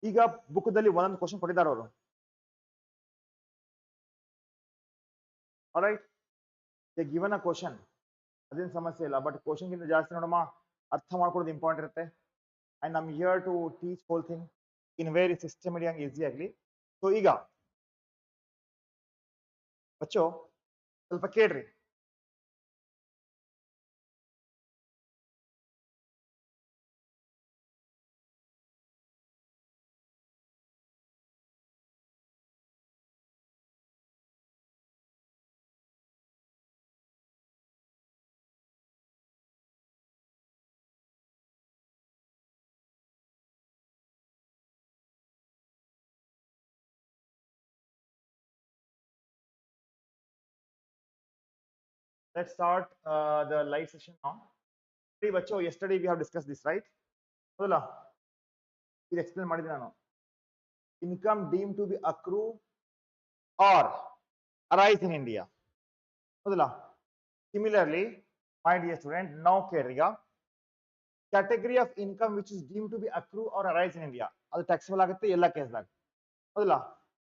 ಈಗ ಬುಕ್ದಲ್ಲಿ ಒಂದೊಂದು ಕ್ವಶನ್ ಕೊಟ್ಟಿದ್ದಾರೆ ಅವರು. ಆಲ್ರೈಟ್, ಗಿವನ್ ಅ ಕ್ವಶನ್ ಅದೇನು ಸಮಸ್ಯೆ ಇಲ್ಲ, ಬಟ್ ಕ್ವಶನ್ಗಿಂತ ಜಾಸ್ತಿ ನೋಡಮ್ಮ ಅರ್ಥ ಮಾಡ್ಕೊಳ್ಳೋದು ಇಂಪಾರ್ಟೆಂಟ್ ಇರುತ್ತೆ. And I'm here to teach whole thing in very systematic ಆಗಿ ಈಸಿ ಆಗಲಿ. ಸೊ ಈಗ ಬಚ್ಚೋ ಸ್ವಲ್ಪ ಕೇಳ್ರಿ. Let's start the live session now. See, bacho, yesterday we have discussed this, right? Hola. It explain ಮಾಡಿದ್ದೀನಿ ನಾನು. Income deemed to be accrue or arise in India. ಹೌದಲ್ಲ? Similarly, my dear student, now ಕೇಳಿಗ category of income which is deemed to be accrue or arise in India. ಅದು taxable ಆಗುತ್ತೆ ಎಲ್ಲ ಕೇಸ್ದಾಗ. ಹೌದಲ್ಲ?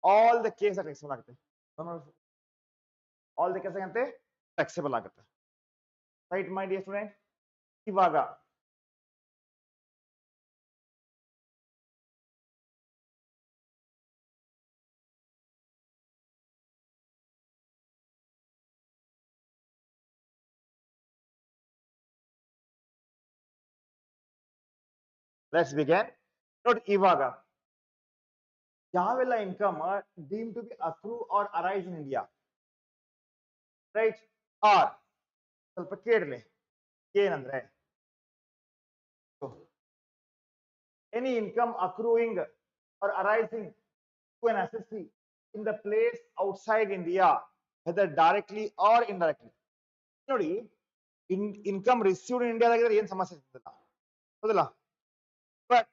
All the case are taxable ಆಗುತ್ತೆ. All the case ಆಗಂತೆ taxable ಆಗುತ್ತೆ. Right, my dear student? ಇವಾಗ let's begin. Note ಇವಾಗ ಯಾವೆಲ್ಲ income deemed to be accrue or arise in India, right? Or ಸ್ವಲ್ಪ ಕೇಳಲಿ ಏನಂದ್ರೆ any income accruing or arising to an assessee in the place outside India, whether directly or indirectly. ನೋಡಿ, income received ಇನ್ ಇಂಡಿಯಾದಾಗಿದ್ರೆ ಏನ್ ಸಮಸ್ಯೆ ಇರ್ತದ, ಹೌದಲ್ಲ? ಬಟ್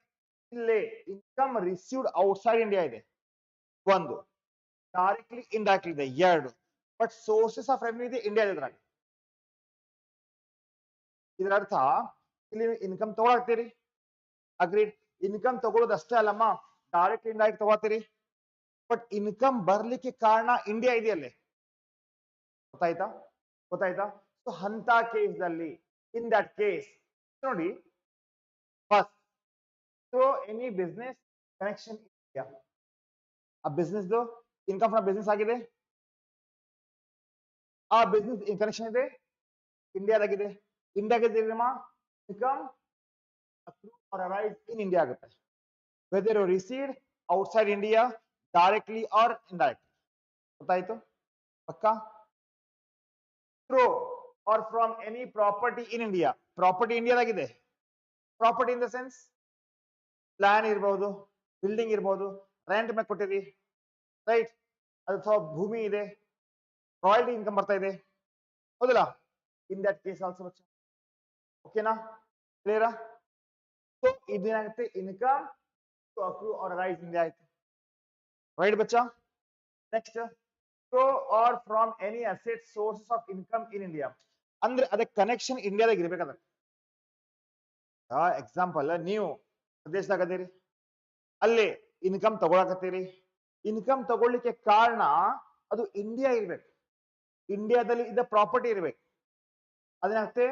ಇಲ್ಲಿ income received outside India ಇದೆ ಒಂದು, ಡೈರೆಕ್ಟ್ಲಿ ಇಂಡೈರೆಕ್ಟ್ಲಿ ಇದೆ ಎರಡು, ಬಟ್ ಸೋರ್ಸಸ್ ಆಫ್ ರೆವೆನ್ಯೂ ಇದೆ ಇಂಡಿಯಾ ಇದ್ರಾಗ. ಇದರ ಅರ್ಥ ಇಲ್ಲಿ ಇನ್ಕಮ್ ತಗೊಳಾಗ್ತೀರಿ, ಅಗ್ರೀಡ್. ಇನ್ಕಮ್ ತಗೊಳ್ಳೋದು ಅಷ್ಟೇ ಅಲ್ಲಮ್ಮ, ಡೈರೆಕ್ಟ್ ಇಂಡೈರೆಕ್ಟ್ ತಗೋತೀರಿ, ಬಟ್ ಇನ್ಕಮ್ ಬರ್ಲಿಕ್ಕೆ ಕಾರಣ ಇಂಡಿಯಾ ಇದೆಯಲ್ಲೇ. ಗೊತ್ತಾಯ್ತಾ? ಗೊತ್ತಾಯ್ತಾ? ಸೊ ಅಂತ ಕೇಸ್ದಲ್ಲಿ, ಇನ್ ದಟ್ ಕೇಸ್ ನೋಡಿ, first so any business connection India, ಆ ಬಿಸ್ನೆಸ್ ಇನ್ಕಮ್ ಫ್ರಮ್ ಬಿಸ್ನೆಸ್ ಆಗಿದೆ, ಆ ಬಿಸ್ನೆಸ್ ಕನೆಕ್ಷನ್ ಇದೆ ಇಂಡಿಯಾದಾಗಿದೆ. ಇಂಡಿಯಾಗಿದೆ income accrue or arise in India ಆಗುತ್ತೆ, whether you received outside India directly or indirectly. ಗೊತ್ತಾಯ್ತು? ಪಕ್ಕಾ? Through or from any property in India. Property ಇಂಡಿಯಾದಾಗಿದೆ. Property in the sense plan ಇರ್ಬೋದು, building ಇರ್ಬೋದು, rent ಮೇಲೆ ಕೊಟ್ಟಿರಿ, right? ಅಥವಾ ಭೂಮಿ ಇದೆ, ರಾಯಲ್ಟಿ ಇನ್ಕಮ್ ಬರ್ತಾ ಇದೆ, ಹೌದಲ್ಲ? In that case also. ಓಕೆನಾ? ಕ್ಲಿಯರಾ? ಸೊ ಇದೇನಾಗುತ್ತೆ, income to accrue or arise India ಆಯ್ತು, ರೈಟ್ ಬಚ್ಚಾ? Next, so or from any asset sources of income in India, ಅಂದ್ರೆ ಅದಕ್ಕೆ ಕನೆಕ್ಷನ್ ಇಂಡಿಯಾದಾಗ ಇರ್ಬೇಕಾದ್ರೆ. ಎಕ್ಸಾಂಪಲ್, ನೀವು ಪ್ರದೇಶದಾಗ ಅದೀರಿ, ಅಲ್ಲಿ ಇನ್ಕಮ್ ತಗೊಳಕತ್ತೀರಿ, ಇನ್ಕಮ್ ತಗೊಳ್ಳಿಕ್ಕೆ ಕಾರಣ ಅದು ಇಂಡಿಯಾ ಇರ್ಬೇಕು, ಇಂಡಿಯಾದಲ್ಲಿ ಇದ್ದ ಪ್ರಾಪರ್ಟಿ ಇರ್ಬೇಕು, ಅದೇನಾಗುತ್ತೆ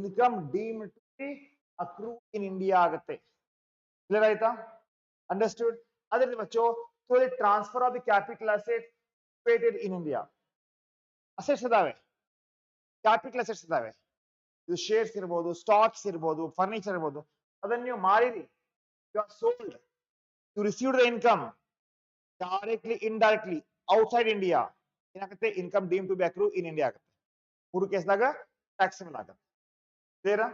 income deemed to be accrue in India ಆಗುತ್ತೆ. ಕ್ಲಿಯರ್ ಆಯ್ತಾ? ಅಂಡರ್ಸ್ಟೂಡ್? ಅದೇ ಬಚ್ಚೋ, so the transfer of the capital asset situated in India. Assets ಇದಾವೆ, ಕ್ಯಾಪಿಟಲ್ ಅಸೆಟ್ಸ್ ಇದಾವೆ, ಇದು ಶೇರ್ಸ್ ಇರ್ಬೋದು, ಸ್ಟಾಕ್ಸ್ ಇರ್ಬೋದು, ಫರ್ನಿಚರ್ ಇರ್ಬೋದು, ಅದನ್ನ ನೀವು ಮಾರಿರಿ, you are sold, you received the income directly indirectly outside India, ಏನಾಗುತ್ತೆ income deem to be accrue in India ಆಗುತ್ತೆ. ಮೂರು ಕೇಸ್ದಾಗ ಟ್ಯಾಕ್ಸಬಲ್ ಆಗುತ್ತೆ. ಕ್ಲಿಯರ್?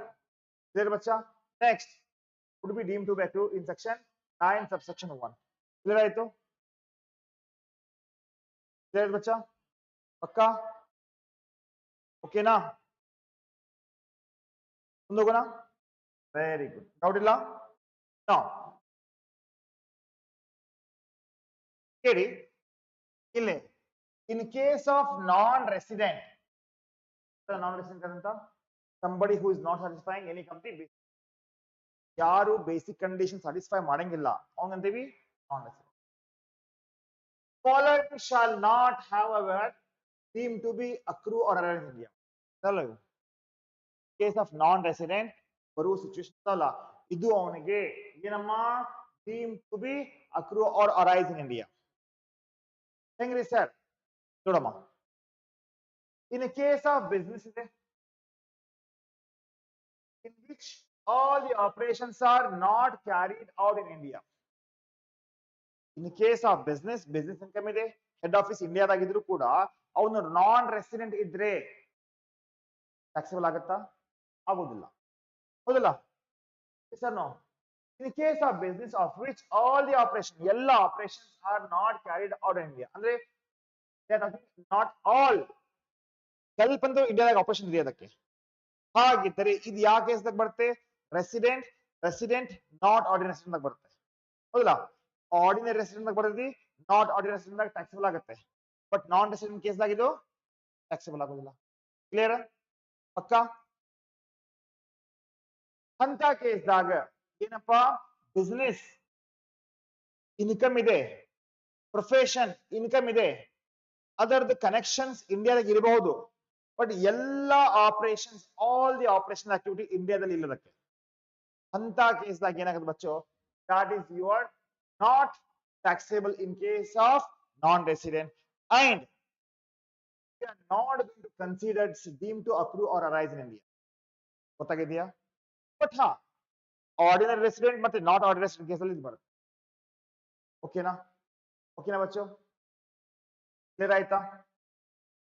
ಕ್ಲಿಯರ್ ಬಚ್ಚಾ? Next would be deemed to be accrue in section 9 subsection 1. Clear ಆಯ್ತು? Clear ಬಚ್ಚಾ? ಪಕ್ಕಾ? ಓಕೆನಾ? ಮುಂದೋಗೋಣ. ವೆರಿ ಗುಡ್, ಡೌಟ್ ಇಲ್ಲ? ಕೇಳಿ ಇಲ್ಲಿ, in case of non resident ಅಂತ, somebody who is not satisfying any company, ಯಾರು ಬೇಸಿಕ್ ಕಂಡೀಷನ್ ಸ್ಯಾಟಿಸ್ಫೈ ಮಾಡಂಗಿಲ್ಲ ಅವಂಗಂತೀವಿ non resident. Following shall not however deemed to be accrue or arise in India. Case of non resident ಬರುವ situation ಅಲ್ಲ, ಇದು ಅವನಿಗೆ ಏನಮ್ಮ deem to be accrue or arise in India. ಹೆಂಗ್ರಿ sir ನೋಡಮ್ಮ, in case of business ಇದೆ in which all the operations are not carried out in India. In case of business income ಇದೆ, head office ಇಂಡಿಯಾದಾಗಿದ್ರು ಕೂಡ ಅವನು non resident ಇದ್ರೆ taxable ಆಗುತ್ತಾ? ಆಗೋದಿಲ್ಲ, ಹೌದಲ್ಲ sir? No. In case of business of which all the operations, ಎಲ್ಲ operations are not carried out in India, ಅಂದ್ರೆ not all, ಸ್ವಲ್ಪ ಅಂತೂ ಇಂಡಿಯಾದಾಗ ಆಪರೇಷನ್ ಇದೆ ಅದಕ್ಕೆ. ಹಾಗಿದ್ದರೆ ಇದು ಯಾವ ಕೇಸ್ದಾಗ ಬರುತ್ತೆ? ರೆಸಿಡೆಂಟ್ ನಾಟ್ ಆರ್ಡಿನರಿ ರೆಸಿಡೆಂಟ್ ಬರುತ್ತೆ, ಹೌದಲ್ಲ? ಆರ್ಡಿನರಿ ರೆಸಿಡೆಂಟ್ ಬರ್ತದೆ, ನಾಟ್ ಆರ್ಡಿನರಿ ರೆಸಿಡೆಂಟ್ ಟ್ಯಾಕ್ಸಬಲ್ ಆಗುತ್ತೆ. ಬಟ್ ನಾನ್ ರೆಸಿಡೆಂಟ್ ಕೇಸ್ದಾಗ ಇದು ಟ್ಯಾಕ್ಸಬಲ್ ಆಗೋದಿಲ್ಲ. ಕ್ಲಿಯರ್? ಪಕ್ಕ? ಅಂತ ಕೇಸ್ದಾಗ ಏನಪ್ಪಾ, ಬಿಸ್ನೆಸ್ ಇನ್ಕಮ್ ಇದೆ, ಪ್ರೊಫೆಷನ್ ಇನ್ಕಮ್ ಇದೆ, ಅದರದ್ದು ಕನೆಕ್ಷನ್ಸ್ ಇಂಡಿಯಾದಾಗ ಇರಬಹುದು, ಬಟ್ ಎಲ್ಲ operations, all the operation activity ಇಂಡಿಯಾದಲ್ಲಿ ಇಲ್ಲದಕ್ಕೆ. ಅಂತ ಕೇಸ್ದಾಗ ಏನಾಗುತ್ತೆ ಬಚ್ಚೋ, that is your not taxable in case of non-resident and we are not going to consider deemed to accrue or arise in India. ಗೊತ್ತಾಗಿದೆಯಾ? But ಹಾ, ordinary resident ಮತ್ತೆ not ordinary resident ಕೇಸಲ್ಲಿ ಇದು ಬರುತ್ತೆ. ಓಕೆನಾ? ಓಕೆನಾ ಬಚ್ಚೋ? ಕ್ಲಿಯರ್ ಆಯ್ತಾ?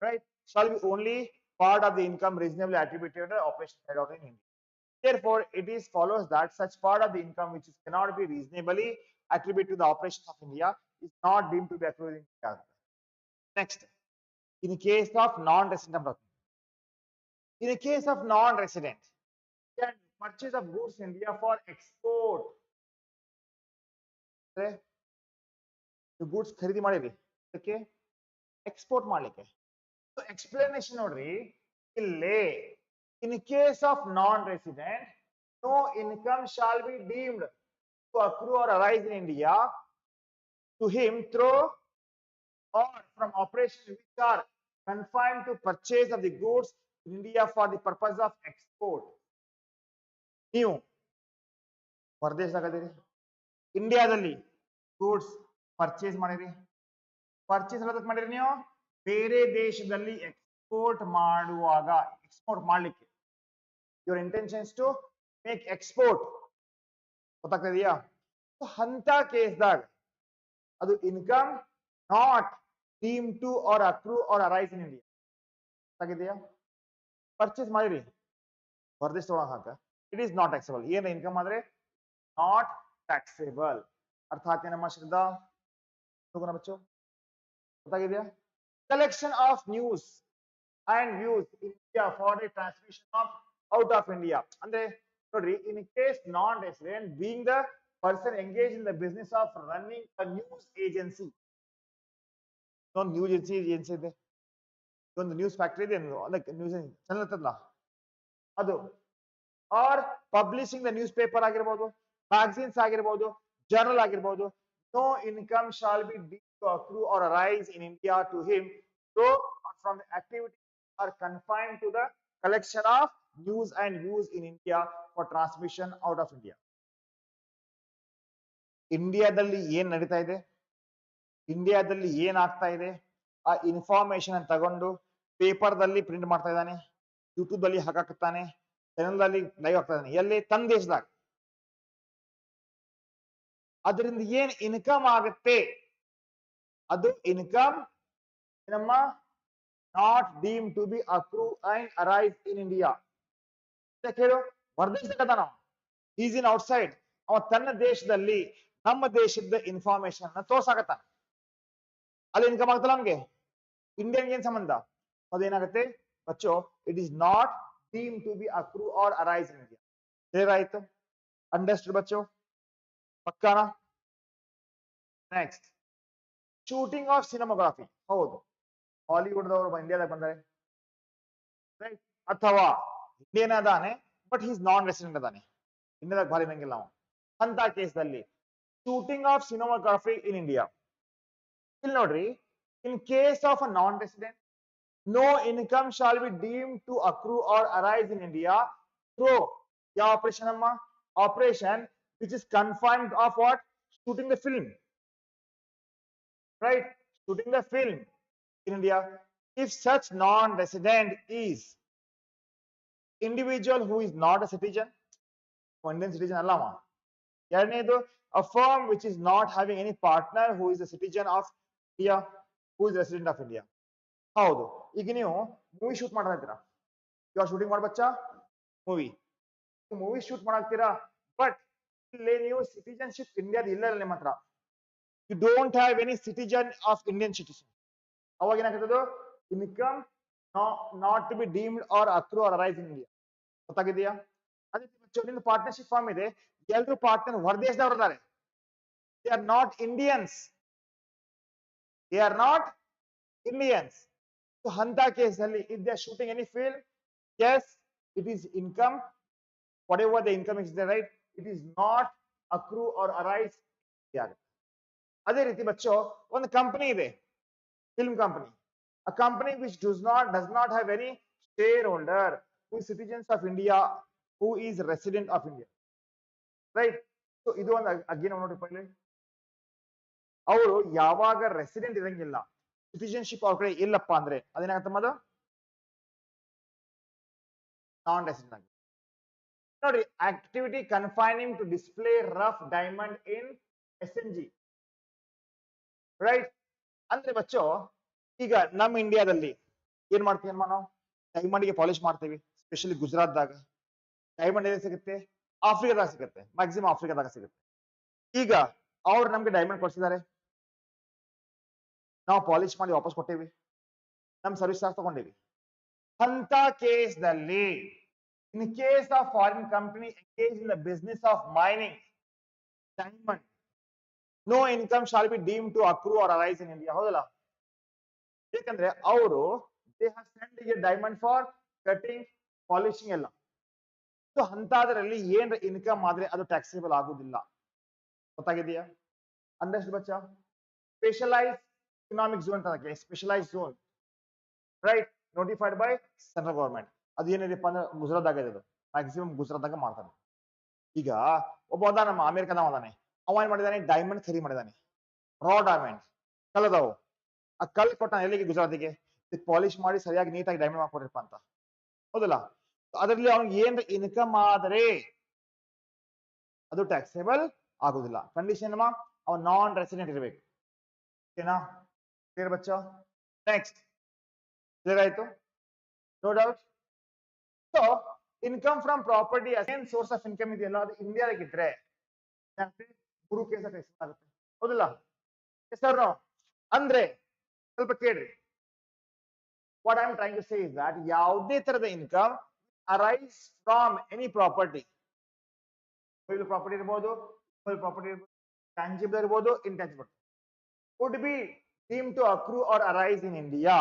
Right. Shall be only part of the income reasonably attributed to operation carried out in India. Therefore, it is follows that such part of the income which cannot be reasonably attributed to the operations of India is not deemed to be accrued in India. Next, in case of non-resident, in a case of non-resident, can purchase of goods in India for export. The goods ಖರೀದಿ ಮಾಡಿರಿ, ಅದಕ್ಕೆ export ಮಾಡ್ಲಿಕ್ಕೆ. Explanation ನೋಡ್ರಿ ಇಲ್ಲೇ, in case of non-resident, no income shall be deemed to accrue or arise in India to him through or from operations which are confined to purchase of the goods in India for the purpose of export. ನೀವು ಹೊರದೇಶದಾಗದಿರಿ, ಇಂಡಿಯಾದಲ್ಲಿ goods purchase ಮಾಡಿರಿ, purchase ಎಲ್ಲದಕ್ಕೆ ಮಾಡಿರಿ ನೀವು ಬೇರೆ ದೇಶದಲ್ಲಿ export ಮಾಡುವಾಗ, ಎಕ್ಸ್ಪೋರ್ಟ್ ಮಾಡ್ಲಿಕ್ಕೆ your intentions to make export, ಗೊತ್ತಾಗ್ತದೆಯಾ? ಅಂತ ಕೇಸ್ದಾಗ ಅದು income not deem to or accrue or arise in India. ಗೊತ್ತಾಗಿದೆಯಾ? ಪರ್ಚೇಸ್ ಮಾಡಿರಿ ಹೊರದೇಶದೊಳಗೆ ಹಾಕ, ಇಟ್ ಈಸ್ ನಾಟ್ ಟ್ಯಾಕ್ಸೇಬಲ್. ಏನು ಇನ್ಕಮ್ ಆದ್ರೆ ನಾಟ್ ಟ್ಯಾಕ್ಸೇಬಲ್. ಅರ್ಥ ಆಯ್ತೇನಮ್ಮ ಶ್ರದ್ಧಾ? Bachchu ಗೊತ್ತಾಗಿದೆಯಾ? Collection of news and views in India for the transmission of out of India. ಅಂದ್ರೆ ನೋಡ್ರಿ, in case non-resident being the person engaged in the business of running a news agency, ಒಂದು news agency ಇದೆ, ಒಂದು news factory ಇದೆ, ಅದಕ್ಕೆ news channel ಇರ್ತದಲ್ಲ ಅದು, or publishing the newspaper ಆಗಿರ್ಬೋದು, ಮ್ಯಾಗಝಿನ್ಸ್ ಆಗಿರ್ಬೋದು, ಜರ್ನಲ್ ಆಗಿರ್ಬೋದು, no income shall be deemed to accrue or arise in India to him though from the activities are confined to the collection of news and views in India for transmission out of India. ಇಂಡಿಯಾದಲ್ಲಿ ಏನ್ ನಡೀತಾ ಇದೆ, ಇಂಡಿಯಾದಲ್ಲಿ ಏನ್ ಆಗ್ತಾ ಇದೆ, ಆ information ತಗೊಂಡು ಪೇಪರ್ದಲ್ಲಿ ಪ್ರಿಂಟ್ ಮಾಡ್ತಾ ಇದ್ದಾನೆ, ಯೂಟ್ಯೂಬ್ ಅಲ್ಲಿ ಹಾಕಾಕ್ತಾನೆ, ಚಾನೆಲ್ ಅಲ್ಲಿ ಲೈವ್ ಆಗ್ತಾ ಇದ್ದಾನೆ, ಎಲ್ಲಿ? ತನ್ನ ದೇಶದಾಗ. ಅದರಿಂದ ಏನ್ ಇನ್ಕಮ್ ಆಗುತ್ತೆ, ಅದು ಇನ್ಕಮ್ ಏನಮ್ಮ not deem to be accrue and arise in India. ಹೇಳು, ಹೊರದೇಶದಾನ, ಈಸ್ ಇನ್ ಔಟ್ಸೈಡ್, ಅವ ತನ್ನ ದೇಶದಲ್ಲಿ ನಮ್ಮ ದೇಶದ ಇನ್ಫಾರ್ಮೇಶನ್ ತೋರ್ಸಾಕತ್ತಾನ, ಅಲ್ಲಿ ಇನ್ಕಮ್ ಆಗ್ತಲ್ಲ ನಮ್ಗೆ. ಇಂಡಿಯನ್ಗೆ ಏನ್ ಸಂಬಂಧ? ಅದೇನಾಗುತ್ತೆ ಬಚ್ಚೋ, it is not deem to be accrue or arise in India. Clear ಆಯ್ತು? ಅಂಡರ್ಸ್ಟುಡ್ ಬಚ್ಚೋ? ಪಕ್ಕಾನ? Next, shooting of cinematography. ಹೌದು, ಹಾಲಿವುಡ್ದವರು ಇಂಡಿಯಾದಾಗ ಬಂದರೆ, ರೈಟ್? ಅಥವಾ ಇಂಡಿಯನ್ ಅದಾನೆ ಬಟ್ ಹೀಸ್ ನಾನ್ ರೆಸಿಡೆಂಟ್ ಅದಾನೆ, ಇಂಡಿಯಾದಾಗ ಭಾರಿ ನಂಗಿಲ್ಲ ನಾವು ಅಂತ ಕೇಸ್ದಲ್ಲಿ shooting of cinematography in India ಇಲ್ಲಿ ನೋಡ್ರಿ in case of a non resident no income shall be deemed to accrue or arise in India through ಯಾವ ಆಪರೇಷನ್ ಅಮ್ಮ operation which is confined of what shooting the film right shooting the film in India if such non-resident is individual who is not a citizen Indian citizen ಅಲ್ಲಮ್ಮ ಎರಡನೇದು a firm which is not having any partner who is a citizen of India who is a resident of India ಹೌದು ಈಗ ನೀವು movie shoot ಮಾಡ್ತಾ ಇದ್ದೀರಾ ಇವಾಗ shooting ಮಾಡ್ಬಚ್ಚಾ movie shoot ಮಾಡಾಕ್ತೀರಾ ಬಟ್ ಇಲ್ಲಿ ನೀವು ಸಿಟಿಜನ್ಶಿಪ್ ಇಂಡಿಯಾದ ಇಲ್ಲ ನಿಮ್ಮ ಹತ್ರ you don't have any citizen of Indian citizen ಅವಾಗ ಏನಾಗ್ತದೆ income not to be deemed or accrue or arise in India ಗೊತ್ತಾಗಿದೆಯಾ ಅದೇ ನಿಮ್ದು ಪಾರ್ಟ್ನರ್ಶಿಪ್ ಫಾರ್ಮ್ ಇದೆ ಎಲ್ಲರೂ ಪಾರ್ಟ್ನರ್ ಹೊರದೇಶದವ್ರು ಇದ್ದಾರೆ they are not Indians they are not Indians So hanta case alli if they are shooting any film yes it is income whatever the income is there right it is not accrue or arise ಅದೇ ರೀತಿ ಬಚ್ಚೋ ಒಂದು company ಇದೆ film company a company which does not have any shareholder who is citizens of India who is resident of India right so ಇದು ಒಂದು again ನೋಡಿ ಪहिले ಅವರು ಯಾವಾಗ resident ಇರಂಗಿಲ್ಲ ಸಿಟಿಜನ್ಶಿಪ್ ಅವ್ರ ಕಡೆ ಇಲ್ಲಪ್ಪ ಅಂದ್ರೆ ಅದೇನಾಗತ್ತಮ್ಮ ಅದು ನಾನ್ ರೆಸಿಡೆಂಟ್ ಆಗಿ ನೋಡ್ರಿ activity confining to display rough diamond in SNG right ಅಂದ್ರೆ ಬಚ್ಚೋ ಈಗ ನಮ್ಮ ಇಂಡಿಯಾದಲ್ಲಿ ಏನ್ ಮಾಡ್ತೀವಿ ನಾವು ಡೈಮಂಡ್ಗೆ ಪಾಲಿಶ್ ಮಾಡ್ತೀವಿ ಸ್ಪೆಷಲಿ ಗುಜರಾತ್ದಾಗ ಡೈಮಂಡ್ ಎಲ್ಲಿ ಸಿಗುತ್ತೆ ಆಫ್ರಿಕಾದಾಗ ಸಿಗುತ್ತೆ ಮ್ಯಾಕ್ಸಿಮಮ್ ಆಫ್ರಿಕಾದಾಗ ಸಿಗುತ್ತೆ ಈಗ ಅವ್ರು ನಮ್ಗೆ ಡೈಮಂಡ್ ಕೊಡ್ಸಿದ್ದಾರೆ ನಾವು ಪಾಲಿಶ್ ಮಾಡಿ ವಾಪಸ್ ಕೊಟ್ಟೇವಿ ನಮ್ಮ ಸರ್ವಿಸ್ ಚಾರ್ಜ್ ತಗೊಂಡೇವಿ ಅಂತ ಕೇಸ್ದಲ್ಲಿ in case of foreign company engage in the business of mining diamond no income shall be deem to accrue or arise in India ಹೌದಲ್ಲ ಯಾಕಂದ್ರೆ ಅವರು they have send diamond for cutting polishing ಎಲ್ಲ so ಅಂತದ್ರಲ್ಲಿ ಏನ್ income ಆದ್ರೆ ಅದು taxable ಆಗುದಿಲ್ಲ ಗೊತ್ತಾಗಿದೆಯಾ ಅಂಡರ್ಸ್ಟ್ಯಾಂಡ್ ಬಚ್ಚಾ ಸ್ಪೆಷಲೈಸ್ economic zone ಅಂತ specialise zone right notified by central government ಅದು ಏನಿದೆಪ್ಪ ಅಂದ್ರೆ ಗುಜರಾತ್ದಾಗ ಇದೆ ಮ್ಯಾಕ್ಸಿಮಮ್ ಗುಜರಾತ್ದಾಗ ಮಾಡ್ತಾನೆ ಈಗ ಒಬ್ಬ ನಮ್ಮ ಅಮೆರಿಕದವ ಅದಾನೆ ಅವ ಏನ್ ಮಾಡಿದಾನೆ ಡೈಮಂಡ್ ಖರೀದಿ ಮಾಡಿದಾನೆ ರಾ ಡೈಮಂಡ್ ಕಲ್ಲದವು ಆ ಕಲ್ ಕೊಟ್ಟಾನೆ ಎಲ್ಲಿಗೆ ಗುಜರಾತಿಗೆ ಪಾಲಿಶ್ ಮಾಡಿ ಸರಿಯಾಗಿ ನೀಟಾಗಿ ಡೈಮಂಡ್ ಮಾಡ್ಕೊಡ್ರಿಪ್ಪ ಅಂತ ಹೌದಲ್ಲ ಅದರಲ್ಲಿ ಅವ್ನಿಗೆ ಏನ್ ಇನ್ಕಮ್ ಆದ್ರೆ ಅದು ಟ್ಯಾಕ್ಸೇಬಲ್ ಆಗುದಿಲ್ಲ ಕಂಡೀಷನ್ ಅವ ನಾನ್ ರೆಸಿಡೆಂಟ್ ಇರಬೇಕು ಓಕೆನಾ ಕ್ಲಿಯರ್ ಬಚ್ಚಾ ನೆಕ್ಸ್ಟ್ ಕ್ಲಿಯರ್ ಆಯ್ತು no doubt so income from property ಅಸೇನ್ ಸೋರ್ಸ್ ಆಫ್ ಇನ್ಕಮ್ ಇದೆಯಲ್ಲ ಅದು ಇಂಡಿಯಾದಾಗ ಇದ್ರೆ ಮೂರು ಕೇಸ್ ಆಗುತ್ತೆ ಹೌದಿಲ್ಲ ಸರ್ ಅಂದ್ರೆ ಸ್ವಲ್ಪ ಕೇಳ್ರಿ what I am trying to say is that ಯಾವುದೇ ತರದ income arise from any property property ಇರ್ಬೋದು ಪ್ರಾಪರ್ಟಿ ಇರ್ಬೋದು ಟ್ಯಾಂಜಿಬಲ್ ಇರ್ಬೋದು intangible would be deemed to accrue or arise in India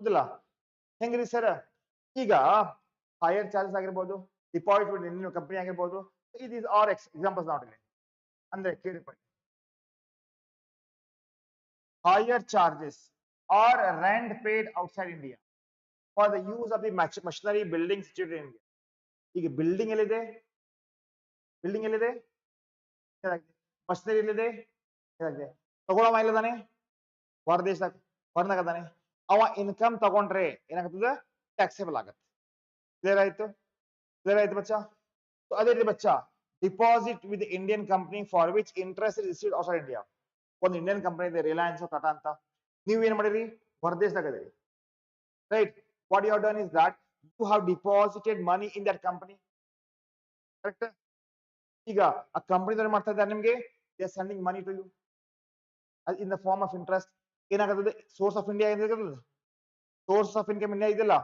ಹೌದಲ್ಲ ಹೆಂಗ್ರಿ ಸರ್ ಈಗ ಹೈಯರ್ ಚಾರ್ಜಸ್ ಆಗಿರ್ಬೋದು ಡಿಪಾಸಿಟ್ ನಿಮ್ಮ ಕಂಪನಿ ಆಗಿರ್ಬೋದು ಇದು ಇಸ್ ಆರ್ ಎಕ್ಸಾಂಪಲ್ಸ್ ನಾಟ್ ಇಲ್ಲಿ ಅಂದ್ರೆ ಕೇಳಿ hire charges are rent paid outside India for the use of the machinery building situated in India ಈಗ ಬಿಲ್ಡಿಂಗ್ ಎಲ್ಲಿದೆ ಮಷಿನರಿ ಎಲ್ಲಿದೆ ತಗೊಳವ ಇಲ್ಲದಾನೆ ಹೊರದೇಶದಾಗ ಹೊರನಾಗದಾನೆ ಅವ ಇನ್ಕಮ್ ತಗೊಂಡ್ರೆ ಏನಾಗ್ತದೆ ಟ್ಯಾಕ್ಸೇಬಲ್ ಆಗತ್ತೆ ಕ್ಲಿಯರ್ ಆಯ್ತು ಬಚ್ಚಾ ಅದೇ ರೀತಿ ಬಚ್ಚಾ deposit with Indian company for which interest received outside India ಒಂದು ಇಂಡಿಯನ್ ಕಂಪನಿ ಇದೆ ರಿಲಯನ್ಸ್ ಟಾಟಾ ಅಂತ ನೀವು ಏನ್ ಮಾಡಿರಿ ಹೊರದೇಶದಾಗ ಇದೀರಿ right what you have done is that you have deposited money in that company correct ಈಗ ಆ ಕಂಪನಿ ಮಾಡ್ತಾ ಇದ್ದಾರೆ ನಿಮ್ಗೆ they are sending money to you in the form of interest ಏನಾಗುತ್ತದೆ ಸೋರ್ಸ್ ಆಫ್ ಇಂಡಿಯಾ ಏನಾಗುತ್ತದೆ ಸೋರ್ಸ್ ಆಫ್ ಇನ್ಕಮ್ ಇಂಡಿಯಾ ಇದೆಯಲ್ಲ